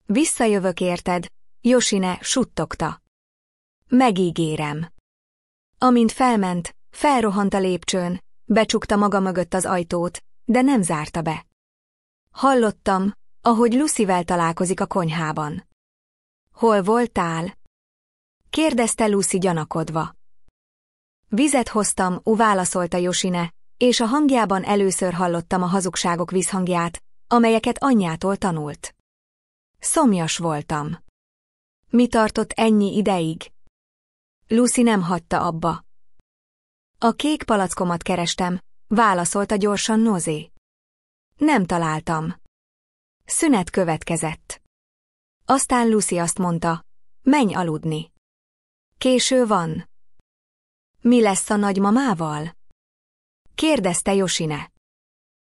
Visszajövök érted, Yoshine, suttogta. Megígérem. Amint felment, felrohant a lépcsőn, becsukta maga mögött az ajtót, de nem zárta be. Hallottam, ahogy Lucyvel találkozik a konyhában. Hol voltál? Kérdezte Lucy gyanakodva. Vizet hoztam, válaszolta Yoshine, és a hangjában először hallottam a hazugságok visszhangját, amelyeket anyjától tanult. Szomjas voltam. Mi tartott ennyi ideig? Lucy nem hagyta abba. A kék palackomat kerestem, válaszolta gyorsan Nozé. Nem találtam. Szünet következett. Aztán Lucy azt mondta, menj aludni. Késő van. Mi lesz a nagymamával? Kérdezte Yoshine.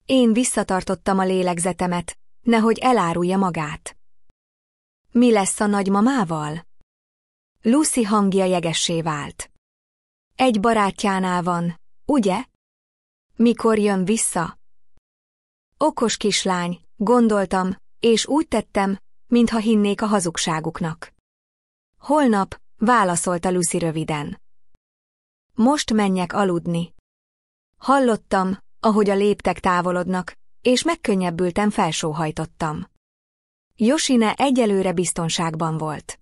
Én visszatartottam a lélegzetemet, nehogy elárulja magát. Mi lesz a nagymamával? Lucy hangja jegessé vált. Egy barátjánál van, ugye? Mikor jön vissza? Okos kislány, gondoltam, és úgy tettem, mintha hinnék a hazugságuknak. Holnap, válaszolta Lucy röviden. Most menjek aludni. Hallottam, ahogy a léptek távolodnak, és megkönnyebbülten felsóhajtottam. Yoshine egyelőre biztonságban volt.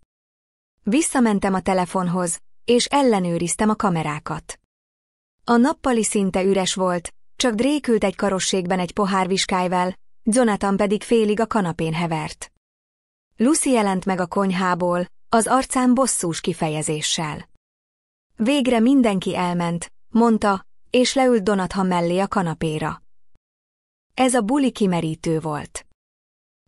Visszamentem a telefonhoz, és ellenőriztem a kamerákat. A nappali szinte üres volt, csak Drake ült egy karosségben egy pohár viskályval, Jonathan pedig félig a kanapén hevert. Lucy jelent meg a konyhából, az arcán bosszús kifejezéssel. Végre mindenki elment, mondta, és leült Jonathan mellé a kanapéra. Ez a buli kimerítő volt.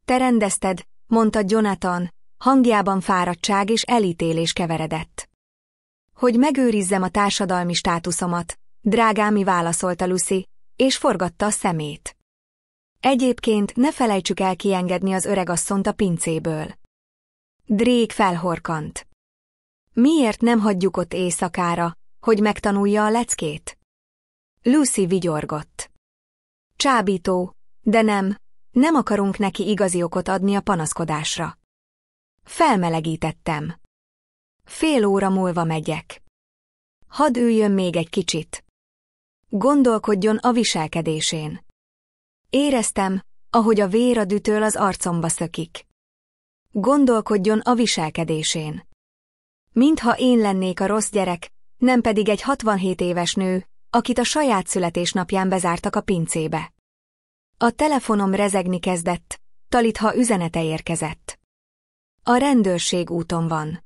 Te rendezted, mondta Jonathan, hangjában fáradtság és elítélés keveredett. Hogy megőrizzem a társadalmi státuszomat, drágámi, válaszolta Lucy, és forgatta a szemét. Egyébként ne felejtsük el kiengedni az öregasszont a pincéből. Drake felhorkant. Miért nem hagyjuk ott éjszakára, hogy megtanulja a leckét? Lucy vigyorgott. Csábító, de nem akarunk neki igazi okot adni a panaszkodásra. Felmelegítettem. Fél óra múlva megyek. Hadd üljön még egy kicsit. Gondolkodjon a viselkedésén. Éreztem, ahogy a vér a dühtől az arcomba szökik. Gondolkodjon a viselkedésén. Mintha én lennék a rossz gyerek, nem pedig egy 67 éves nő, akit a saját születésnapján bezártak a pincébe. A telefonom rezegni kezdett, Talitha üzenete érkezett. A rendőrség úton van.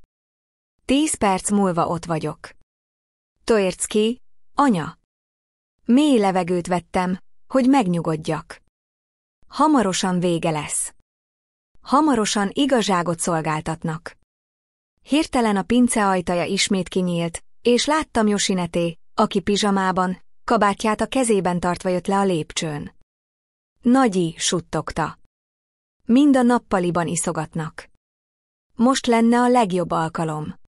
10 perc múlva ott vagyok. Toercki, anya. Mély levegőt vettem, hogy megnyugodjak. Hamarosan vége lesz. Hamarosan igazságot szolgáltatnak. Hirtelen a pince ajtaja ismét kinyílt, és láttam Yoshineté, aki pizsamában, kabátját a kezében tartva jött le a lépcsőn. Nagyi, suttogta. Mind a nappaliban iszogatnak. Most lenne a legjobb alkalom.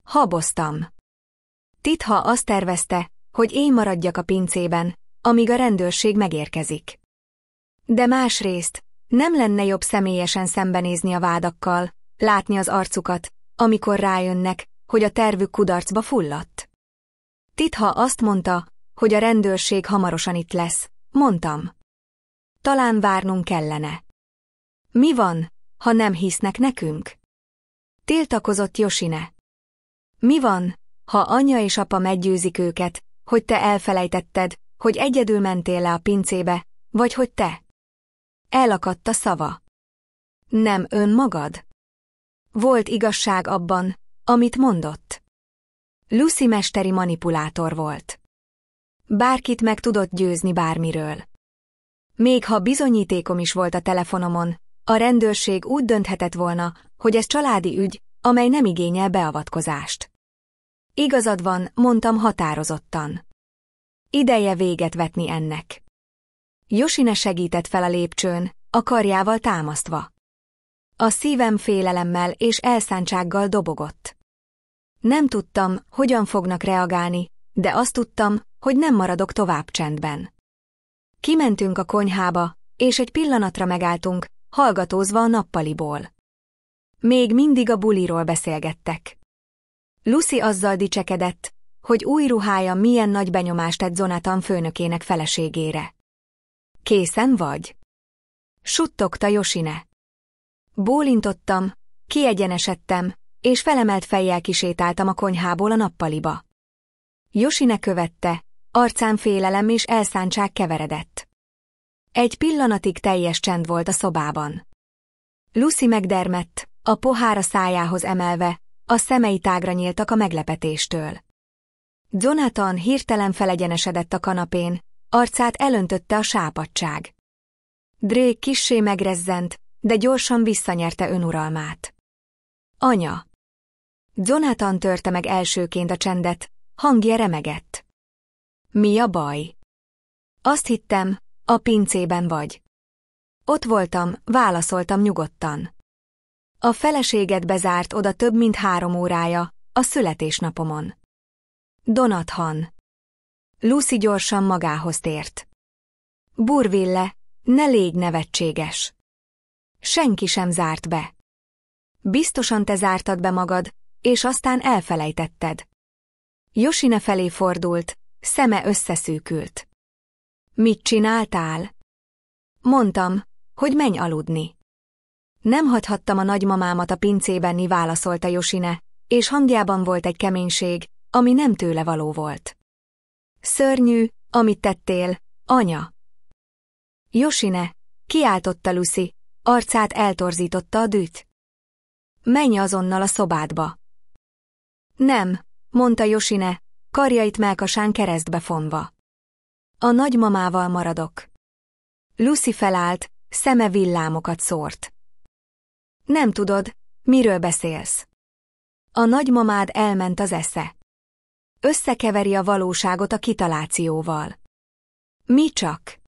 Haboztam. Titha azt tervezte, hogy én maradjak a pincében, amíg a rendőrség megérkezik. De másrészt, nem lenne jobb személyesen szembenézni a vádakkal, látni az arcukat, amikor rájönnek, hogy a tervük kudarcba fulladt. Titha azt mondta, hogy a rendőrség hamarosan itt lesz, mondtam. Talán várnunk kellene. Mi van, ha nem hisznek nekünk? Tiltakozott Yoshine. Mi van, ha anyja és apa meggyőzik őket, hogy te elfelejtetted, hogy egyedül mentél le a pincébe, vagy hogy te? Elakadt a szava. Nem önmagad? Volt igazság abban, amit mondott. Lucy mesteri manipulátor volt. Bárkit meg tudott győzni bármiről. Még ha bizonyítékom is volt a telefonomon, a rendőrség úgy dönthetett volna, hogy ez családi ügy, amely nem igényel beavatkozást. Igazad van, mondtam határozottan. Ideje véget vetni ennek. Yoshine segített fel a lépcsőn, a karjával támasztva. A szívem félelemmel és elszántsággal dobogott. Nem tudtam, hogyan fognak reagálni, de azt tudtam, hogy nem maradok tovább csendben. Kimentünk a konyhába, és egy pillanatra megálltunk, hallgatózva a nappaliból. Még mindig a buliról beszélgettek. Lucy azzal dicsekedett, hogy új ruhája milyen nagy benyomást tett Jonathan főnökének feleségére. Készen vagy? Suttogta Yoshine. Bólintottam, kiegyenesedtem, és felemelt fejjel kisétáltam a konyhából a nappaliba. Yoshine követte, arcán félelem és elszántság keveredett. Egy pillanatig teljes csend volt a szobában. Lucy megdermedt, a pohár a szájához emelve, a szemei tágra nyíltak a meglepetéstől. Jonathan hirtelen felegyenesedett a kanapén, arcát elöntötte a sápadtság. Drake kissé megrezzent, de gyorsan visszanyerte önuralmát. Anya! Jonathan törte meg elsőként a csendet, hangja remegett. Mi a baj? Azt hittem, a pincében vagy. Ott voltam, válaszoltam nyugodtan. A feleséged bezárt oda több mint 3 órája, a születésnapomon. Jonathan. Lucy gyorsan magához tért. Burville, ne légy nevetséges. Senki sem zárt be. Biztosan te zártad be magad, és aztán elfelejtetted. Yoshine felé fordult, szeme összeszűkült. Mit csináltál? Mondtam, hogy menj aludni. Nem hagyhattam a nagymamámat a pincében, válaszolta Yoshine, és hangjában volt egy keménység, ami nem tőle való volt. Szörnyű, amit tettél, anya. Yoshine, kiáltotta Lucy, arcát eltorzította a düh. Menj azonnal a szobádba. Nem, mondta Yoshine, karjait mellkasán keresztbe fonva. A nagymamával maradok. Lucy felállt, szeme villámokat szórt. Nem tudod, miről beszélsz. A nagymamád elment az esze. Összekeveri a valóságot a kitalációval. Mi csak?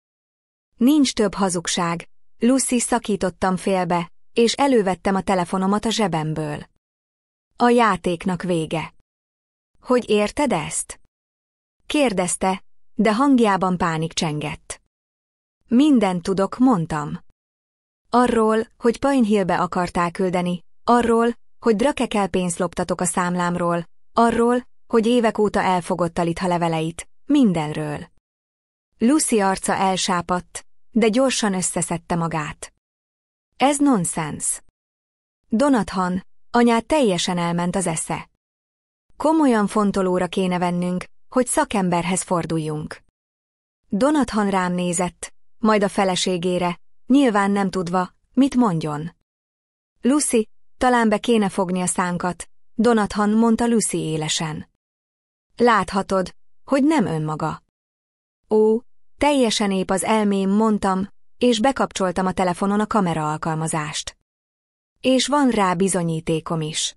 Nincs több hazugság, Lucy, szakítottam félbe, és elővettem a telefonomat a zsebemből. A játéknak vége. Hogy érted ezt? Kérdezte, de hangjában pánik csengett. Mindent tudok, mondtam. Arról, hogy Pine Hillbe akarták küldeni, arról, hogy Drakekel pénzt loptatok a számlámról, arról, hogy évek óta elfogott a litha leveleit, mindenről. Lucy arca elsápadt, de gyorsan összeszedte magát. Ez nonsens. Donathan, anyád teljesen elment az esze. Komolyan fontolóra kéne vennünk, hogy szakemberhez forduljunk. Donathan rám nézett, majd a feleségére, nyilván nem tudva, mit mondjon. Lucy, talán be kéne fogni a szánkat, Donathan, mondta Lucy élesen. Láthatod, hogy nem önmaga. Ó, teljesen épp az elmém, mondtam, és bekapcsoltam a telefonon a kamera alkalmazást. És van rá bizonyítékom is.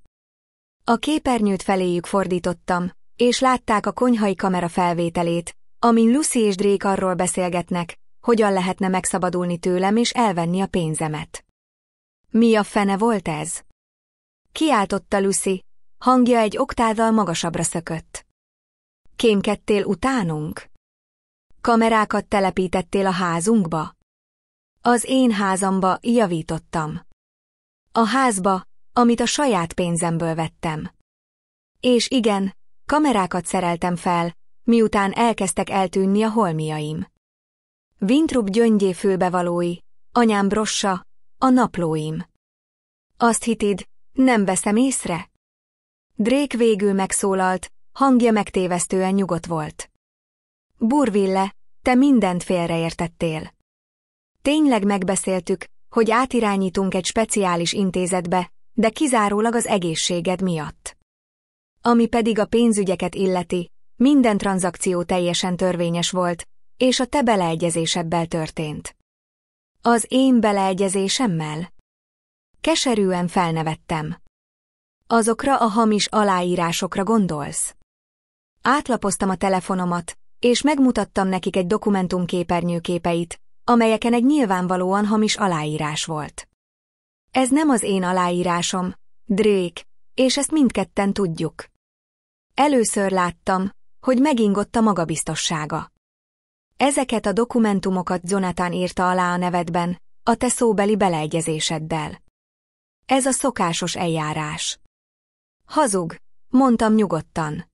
A képernyőt feléjük fordítottam, és látták a konyhai kamera felvételét, amin Lucy és Drake arról beszélgetnek, hogyan lehetne megszabadulni tőlem és elvenni a pénzemet. Mi a fene volt ez? Kiáltotta Lucy, hangja egy oktávval magasabbra szökött. Kémkedtél utánunk? Kamerákat telepítettél a házunkba? Az én házamba, javítottam. A házba, amit a saját pénzemből vettem. És igen, kamerákat szereltem fel, miután elkezdtek eltűnni a holmiaim. Winthrop gyöngyé fülbevalói, anyám brossa, a naplóim. Azt hitid, nem veszem észre? Drake végül megszólalt, hangja megtévesztően nyugodt volt. Burville, te mindent félreértettél. Tényleg megbeszéltük, hogy átirányítunk egy speciális intézetbe, de kizárólag az egészséged miatt. Ami pedig a pénzügyeket illeti, minden tranzakció teljesen törvényes volt, és a te beleegyezéseddel történt. Az én beleegyezésemmel? Keserűen felnevettem. Azokra a hamis aláírásokra gondolsz? Átlapoztam a telefonomat, és megmutattam nekik egy dokumentum képernyőképeit, amelyeken egy nyilvánvalóan hamis aláírás volt. Ez nem az én aláírásom, Drake, és ezt mindketten tudjuk. Először láttam, hogy megingott a magabiztossága. Ezeket a dokumentumokat Jonathan írta alá a nevedben, a te szóbeli beleegyezéseddel. Ez a szokásos eljárás. Hazug, mondtam nyugodtan.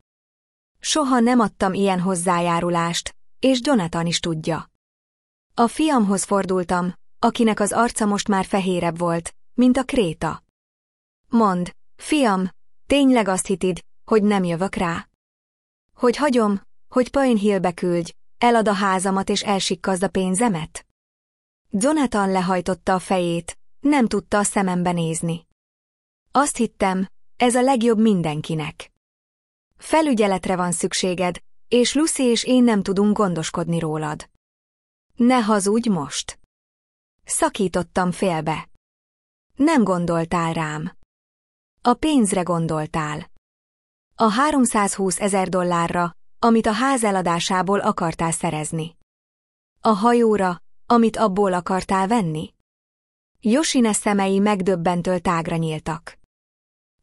Soha nem adtam ilyen hozzájárulást, és Jonathan is tudja. A fiamhoz fordultam, akinek az arca most már fehérebb volt, mint a kréta. Mondd, fiam, tényleg azt hitid, hogy nem jövök rá? Hogy hagyom, hogy Pine Hillbe küldj, elad a házamat és elsikkazd a pénzemet? Jonathan lehajtotta a fejét, nem tudta a szemembe nézni. Azt hittem, ez a legjobb mindenkinek. Felügyeletre van szükséged, és Lucy és én nem tudunk gondoskodni rólad. Ne hazudj most! Szakítottam félbe. Nem gondoltál rám. A pénzre gondoltál. A $320,000, amit a ház eladásából akartál szerezni. A hajóra, amit abból akartál venni. Yoshine szemei megdöbbentől tágra nyíltak.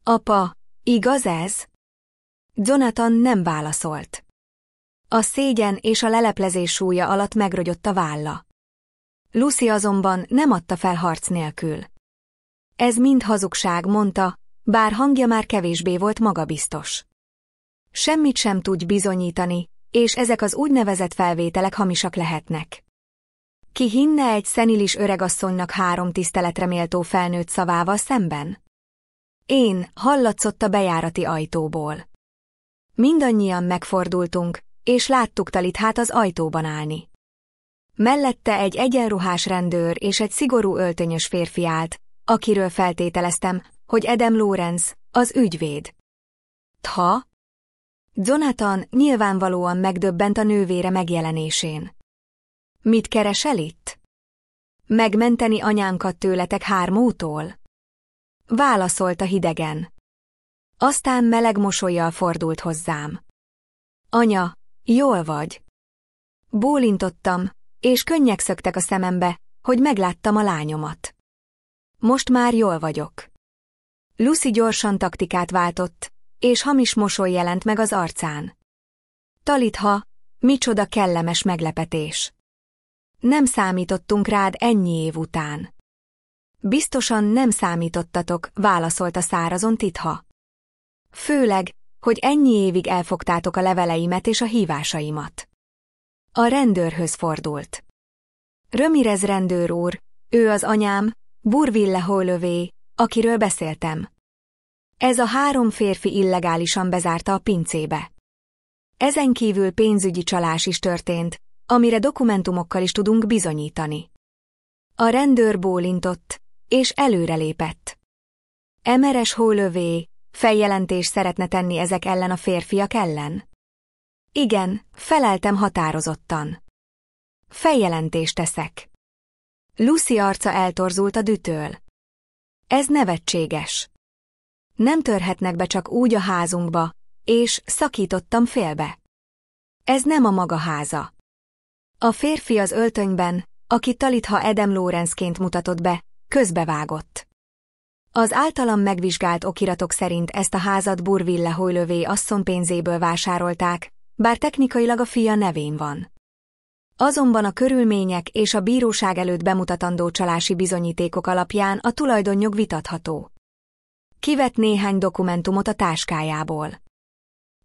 Apa, igaz ez? Jonathan nem válaszolt. A szégyen és a leleplezés súlya alatt megrogyott a válla. Lucy azonban nem adta fel harc nélkül. Ez mind hazugság, mondta, bár hangja már kevésbé volt magabiztos. Semmit sem tudj bizonyítani, és ezek az úgynevezett felvételek hamisak lehetnek. Ki hinne egy szenilis öregasszonynak 3 tiszteletre méltó felnőtt szavával szemben? Én, hallatszott a bejárati ajtóból. Mindannyian megfordultunk, és láttuk Talithát az ajtóban állni. Mellette egy egyenruhás rendőr és egy szigorú öltönyös férfi állt, akiről feltételeztem, hogy Adam Lawrence, az ügyvéd. Tha? Jonathan nyilvánvalóan megdöbbent a nővére megjelenésén. Mit keresel itt? Megmenteni anyánkat tőletek hármótól? Válaszolta hidegen. Aztán meleg mosollyal fordult hozzám. Anya, jól vagy? Bólintottam, és könnyek szöktek a szemembe, hogy megláttam a lányomat. Most már jól vagyok. Lucy gyorsan taktikát váltott, és hamis mosoly jelent meg az arcán. Talitha, micsoda kellemes meglepetés. Nem számítottunk rád ennyi év után. Biztosan nem számítottatok, válaszolta szárazon Titha. Főleg, hogy ennyi évig elfogtátok a leveleimet és a hívásaimat. A rendőrhöz fordult. Ramirez rendőr úr, ő az anyám, Bourville Holloway, akiről beszéltem. Ez a 3 férfi illegálisan bezárta a pincébe. Ezen kívül pénzügyi csalás is történt, amire dokumentumokkal is tudunk bizonyítani. A rendőr bólintott, és előrelépett. Emeres Holloway feljelentést szeretne tenni ezek ellen a férfiak ellen? Igen, feleltem határozottan. Feljelentést teszek. Lucy arca eltorzult a dühtől. Ez nevetséges. Nem törhetnek be csak úgy a házunkba, és szakítottam félbe. Ez nem a maga háza. A férfi az öltönyben, aki Talitha Adam Lawrence-ként mutatott be, közbevágott. Az általam megvizsgált okiratok szerint ezt a házat Bourville Holloway asszonpénzéből vásárolták, bár technikailag a fia nevén van. Azonban a körülmények és a bíróság előtt bemutatandó csalási bizonyítékok alapján a tulajdonjog vitatható. Kivett néhány dokumentumot a táskájából.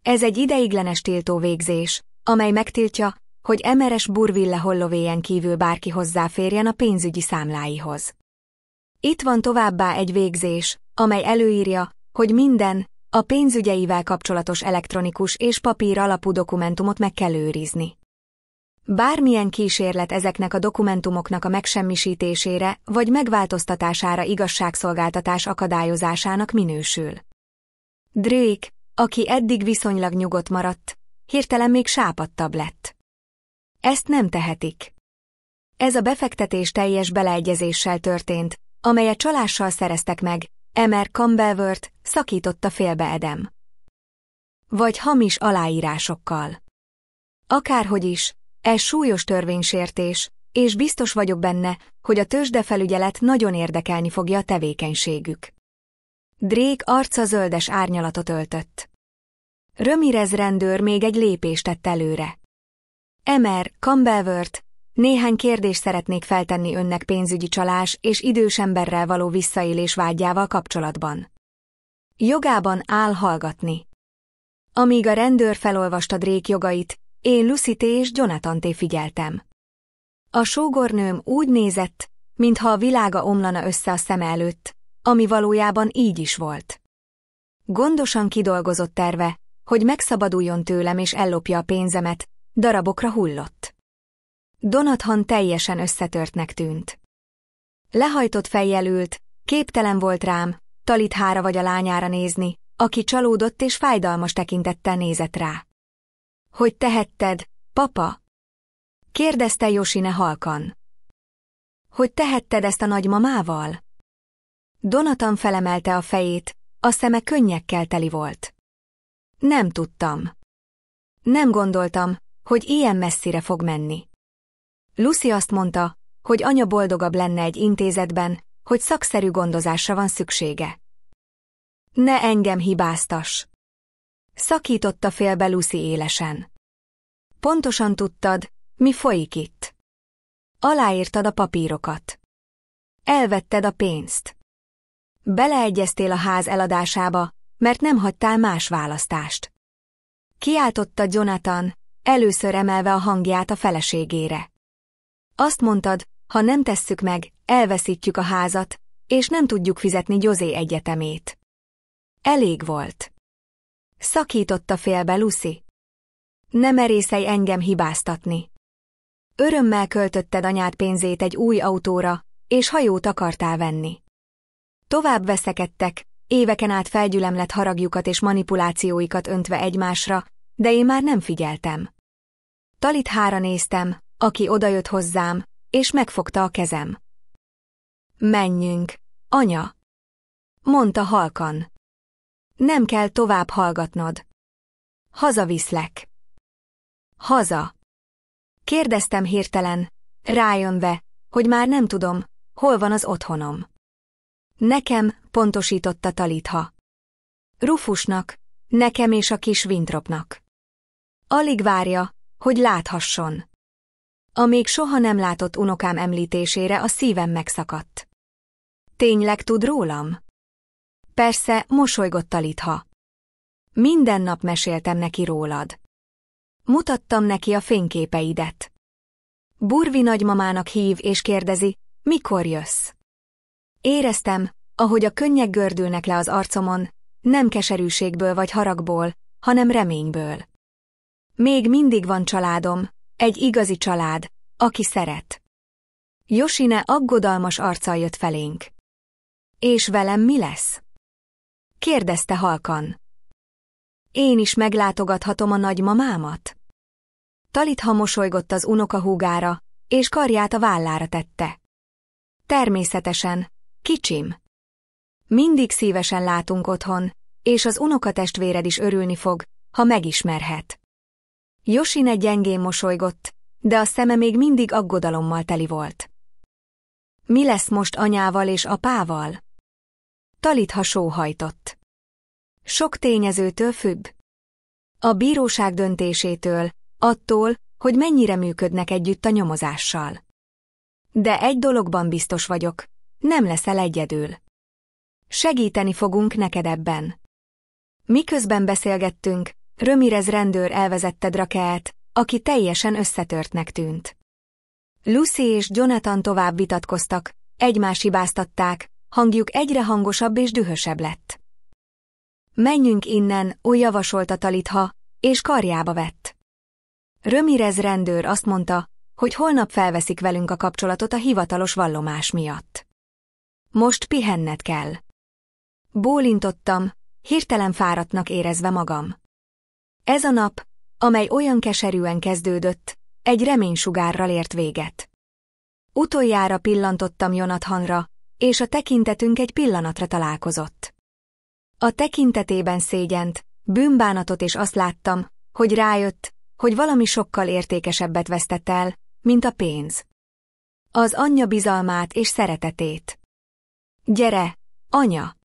Ez egy ideiglenes tiltó végzés, amely megtiltja, hogy Emeres Bourville Hollowayen kívül bárki hozzáférjen a pénzügyi számláihoz. Itt van továbbá egy végzés, amely előírja, hogy minden, a pénzügyeivel kapcsolatos elektronikus és papír alapú dokumentumot meg kell őrizni. Bármilyen kísérlet ezeknek a dokumentumoknak a megsemmisítésére vagy megváltoztatására igazságszolgáltatás akadályozásának minősül. Drake, aki eddig viszonylag nyugodt maradt, hirtelen még sápadtabb lett. Ezt nem tehetik. Ez a befektetés teljes beleegyezéssel történt, amelyet csalással szereztek meg, Emer Campbellworth szakította félbe Adam. Vagy hamis aláírásokkal. Akárhogy is, ez súlyos törvénysértés, és biztos vagyok benne, hogy a tőzsdefelügyelet nagyon érdekelni fogja a tevékenységük. Drake arca zöldes árnyalatot öltött. Ramirez rendőr még egy lépést tett előre. Emer Campbellworth, néhány kérdést szeretnék feltenni önnek pénzügyi csalás és idős emberrel való visszaélés vágyával kapcsolatban. Jogában áll hallgatni. Amíg a rendőr felolvasta Drake jogait, én Lucy-t és Jonathan-t figyeltem. A sógornőm úgy nézett, mintha a világa omlana össze a szeme előtt, ami valójában így is volt. Gondosan kidolgozott terve, hogy megszabaduljon tőlem és ellopja a pénzemet, darabokra hullott. Jonathan teljesen összetörtnek tűnt. Lehajtott fejjel ült, képtelen volt rám, Talithára vagy a lányára nézni, aki csalódott és fájdalmas tekintettel nézett rá. Hogy tehetted, papa? Kérdezte Yoshine halkan. Hogy tehetted ezt a nagymamával? Jonathan felemelte a fejét, a szeme könnyekkel teli volt. Nem tudtam. Nem gondoltam, hogy ilyen messzire fog menni. Lucy azt mondta, hogy anya boldogabb lenne egy intézetben, hogy szakszerű gondozásra van szüksége. Ne engem hibáztass! Szakította félbe Lucy élesen. Pontosan tudtad, mi folyik itt. Aláírtad a papírokat. Elvetted a pénzt. Beleegyeztél a ház eladásába, mert nem hagytál más választást. Kiáltotta Jonathan, először emelve a hangját a feleségére. Azt mondtad, ha nem tesszük meg, elveszítjük a házat, és nem tudjuk fizetni José egyetemét. Elég volt. Szakította félbe Lucy. Ne merészelj engem hibáztatni. Örömmel költötted anyád pénzét egy új autóra, és hajót akartál venni. Tovább veszekedtek, éveken át felgyülemlett haragjukat és manipulációikat öntve egymásra, de én már nem figyeltem. Talithára néztem, aki odajött hozzám, és megfogta a kezem. Menjünk, anya, mondta halkan. Nem kell tovább hallgatnod. Hazaviszlek. Haza. Kérdeztem hirtelen, rájönve, hogy már nem tudom, hol van az otthonom. Nekem, pontosította Talitha. Rufusnak, nekem és a kis Wintropnak. Alig várja, hogy láthasson. A még soha nem látott unokám említésére a szívem megszakadt. Tényleg tud rólam? Persze, mosolygott Talitha. Minden nap meséltem neki rólad. Mutattam neki a fényképeidet. Burvi nagymamának hív és kérdezi, mikor jössz. Éreztem, ahogy a könnyek gördülnek le az arcomon, nem keserűségből vagy haragból, hanem reményből. Még mindig van családom, egy igazi család, aki szeret. Josine aggodalmas arccal jött felénk. És velem mi lesz? Kérdezte halkan. Én is meglátogathatom a nagymamámat? Talitha mosolygott az unokahúgára, és karját a vállára tette. Természetesen, kicsim. Mindig szívesen látunk otthon, és az unokatestvéred is örülni fog, ha megismerhet. Josine gyengén mosolygott, de a szeme még mindig aggodalommal teli volt. Mi lesz most anyával és apával? Talitha sóhajtott. Sok tényezőtől függ. A bíróság döntésétől, attól, hogy mennyire működnek együtt a nyomozással. De egy dologban biztos vagyok, nem leszel egyedül. Segíteni fogunk neked ebben. Miközben beszélgettünk, Ramirez rendőr elvezette Drakeet, aki teljesen összetörtnek tűnt. Lucy és Jonathan tovább vitatkoztak, egymást hibáztatták, hangjuk egyre hangosabb és dühösebb lett. Menjünk innen, úgy javasolta Talitha, és karjába vett. Ramirez rendőr azt mondta, hogy holnap felveszik velünk a kapcsolatot a hivatalos vallomás miatt. Most pihenned kell. Bólintottam, hirtelen fáradtnak érezve magam. Ez a nap, amely olyan keserűen kezdődött, egy reménysugárral ért véget. Utoljára pillantottam Jonathanra, és a tekintetünk egy pillanatra találkozott. A tekintetében szégyent, bűnbánatot, és azt láttam, hogy rájött, hogy valami sokkal értékesebbet vesztett el, mint a pénz. Az anyja bizalmát és szeretetét. Gyere, anya!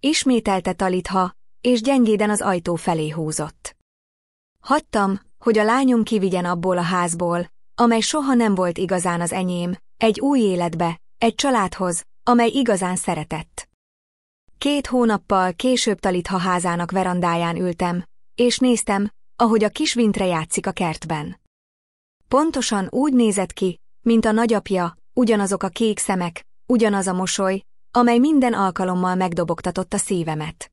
Ismételte Talitha, és gyengéden az ajtó felé húzott. Hagytam, hogy a lányom kivigyen abból a házból, amely soha nem volt igazán az enyém, egy új életbe, egy családhoz, amely igazán szeretett. 2 hónappal később Talitha házának verandáján ültem, és néztem, ahogy a kis Vintre játszik a kertben. Pontosan úgy nézett ki, mint a nagyapja, ugyanazok a kék szemek, ugyanaz a mosoly, amely minden alkalommal megdobogtatott a szívemet.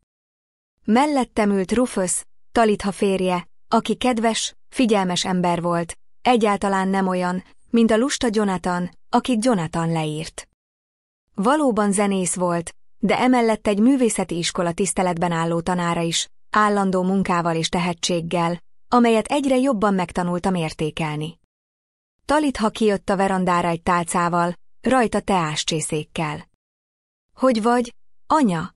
Mellettem ült Rufus, Talitha férje, aki kedves, figyelmes ember volt, egyáltalán nem olyan, mint a lusta Jonathan, akit Jonathan leírt. Valóban zenész volt, de emellett egy művészeti iskola tiszteletben álló tanára is, állandó munkával és tehetséggel, amelyet egyre jobban megtanultam értékelni. Talitha kijött a verandára egy tálcával, rajta teáscsészékkel. Hogy vagy, anya?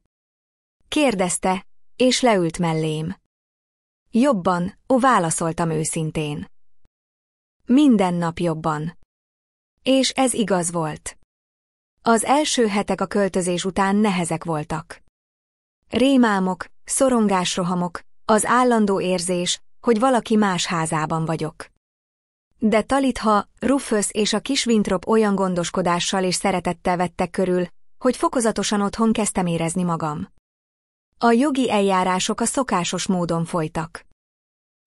Kérdezte, és leült mellém. Jobban, válaszoltam őszintén. Minden nap jobban. És ez igaz volt. Az első hetek a költözés után nehezek voltak. Rémálmok, szorongásrohamok, az állandó érzés, hogy valaki más házában vagyok. De Talitha, Rufus és a kis Winthrop olyan gondoskodással és szeretettel vettek körül, hogy fokozatosan otthon kezdtem érezni magam. A jogi eljárások a szokásos módon folytak.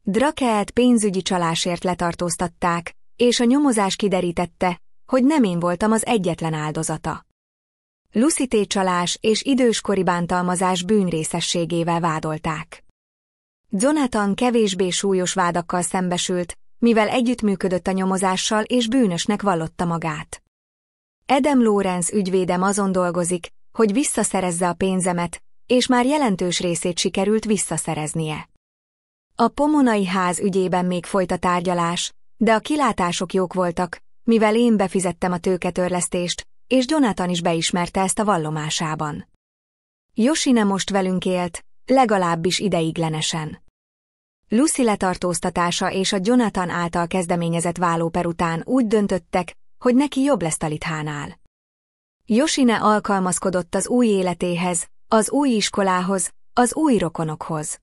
Drakeet pénzügyi csalásért letartóztatták, és a nyomozás kiderítette, hogy nem én voltam az egyetlen áldozata. Lucy csalás és időskori bántalmazás bűnrészességével vádolták. Jonathan kevésbé súlyos vádakkal szembesült, mivel együttműködött a nyomozással és bűnösnek vallotta magát. Adam Lawrence ügyvédem azon dolgozik, hogy visszaszerezze a pénzemet, és már jelentős részét sikerült visszaszereznie. A Pomonai ház ügyében még folyt a tárgyalás, de a kilátások jók voltak, mivel én befizettem a tőketörlesztést, és Jonathan is beismerte ezt a vallomásában. Yoshine most velünk élt, legalábbis ideiglenesen. Lucy letartóztatása és a Jonathan által kezdeményezett vállóper után úgy döntöttek, hogy neki jobb lesz Talithánál. Yoshine alkalmazkodott az új életéhez, az új iskolához, az új rokonokhoz.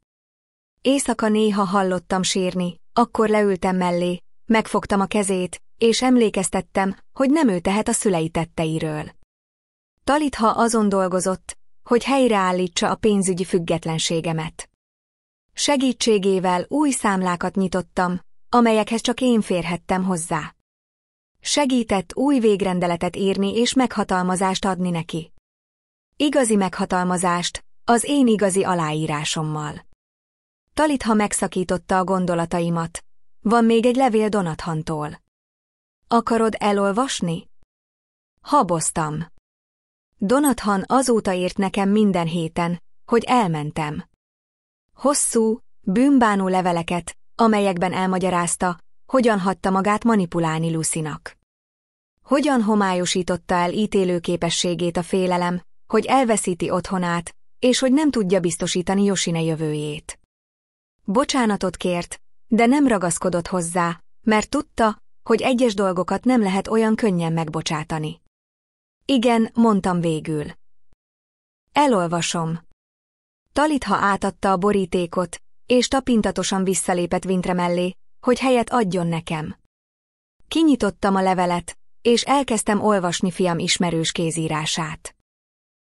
Éjszaka néha hallottam sírni, akkor leültem mellé, megfogtam a kezét, és emlékeztettem, hogy nem ő tehet a szülei tetteiről. Talitha azon dolgozott, hogy helyreállítsa a pénzügyi függetlenségemet. Segítségével új számlákat nyitottam, amelyekhez csak én férhettem hozzá. Segített új végrendeletet írni és meghatalmazást adni neki. Igazi meghatalmazást, az én igazi aláírásommal. Talitha megszakította a gondolataimat. Van még egy levél Donathantól. Akarod elolvasni? Haboztam. Donathan azóta írt nekem minden héten, hogy elmentem. Hosszú, bűnbánó leveleket, amelyekben elmagyarázta, hogyan hagyta magát manipulálni Lucynak. Hogyan homályosította el ítélőképességét a félelem, hogy elveszíti otthonát, és hogy nem tudja biztosítani Yoshine jövőjét. Bocsánatot kért, de nem ragaszkodott hozzá, mert tudta, hogy egyes dolgokat nem lehet olyan könnyen megbocsátani. Igen, mondtam végül. Elolvasom. Talitha átadta a borítékot, és tapintatosan visszalépett Vintre mellé, hogy helyet adjon nekem. Kinyitottam a levelet, és elkezdtem olvasni fiam ismerős kézírását.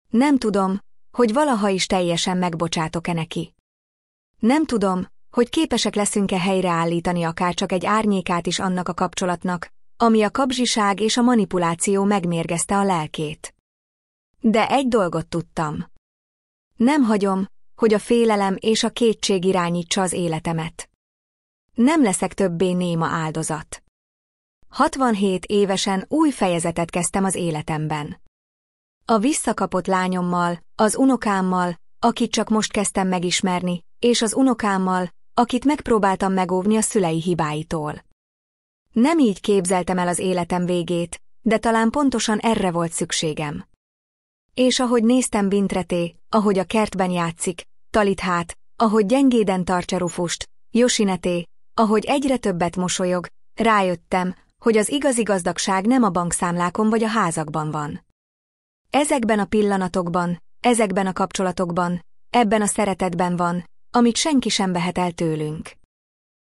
Nem tudom, hogy valaha is teljesen megbocsátok-e neki. Nem tudom, hogy képesek leszünk-e helyreállítani akár csak egy árnyékát is annak a kapcsolatnak, ami a kapzsiság és a manipuláció megmérgezte a lelkét. De egy dolgot tudtam. Nem hagyom, hogy a félelem és a kétség irányítsa az életemet. Nem leszek többé néma áldozat. 67 évesen új fejezetet kezdtem az életemben. A visszakapott lányommal, az unokámmal, akit csak most kezdtem megismerni, és az unokámmal, akit megpróbáltam megóvni a szülei hibáitól. Nem így képzeltem el az életem végét, de talán pontosan erre volt szükségem. És ahogy néztem Vintreté, ahogy a kertben játszik, Talithát, ahogy gyengéden tartja Rufust, Yoshineté, ahogy egyre többet mosolyog, rájöttem, hogy az igazi gazdagság nem a bankszámlákon vagy a házakban van. Ezekben a pillanatokban, ezekben a kapcsolatokban, ebben a szeretetben van, amit senki sem vehet el tőlünk.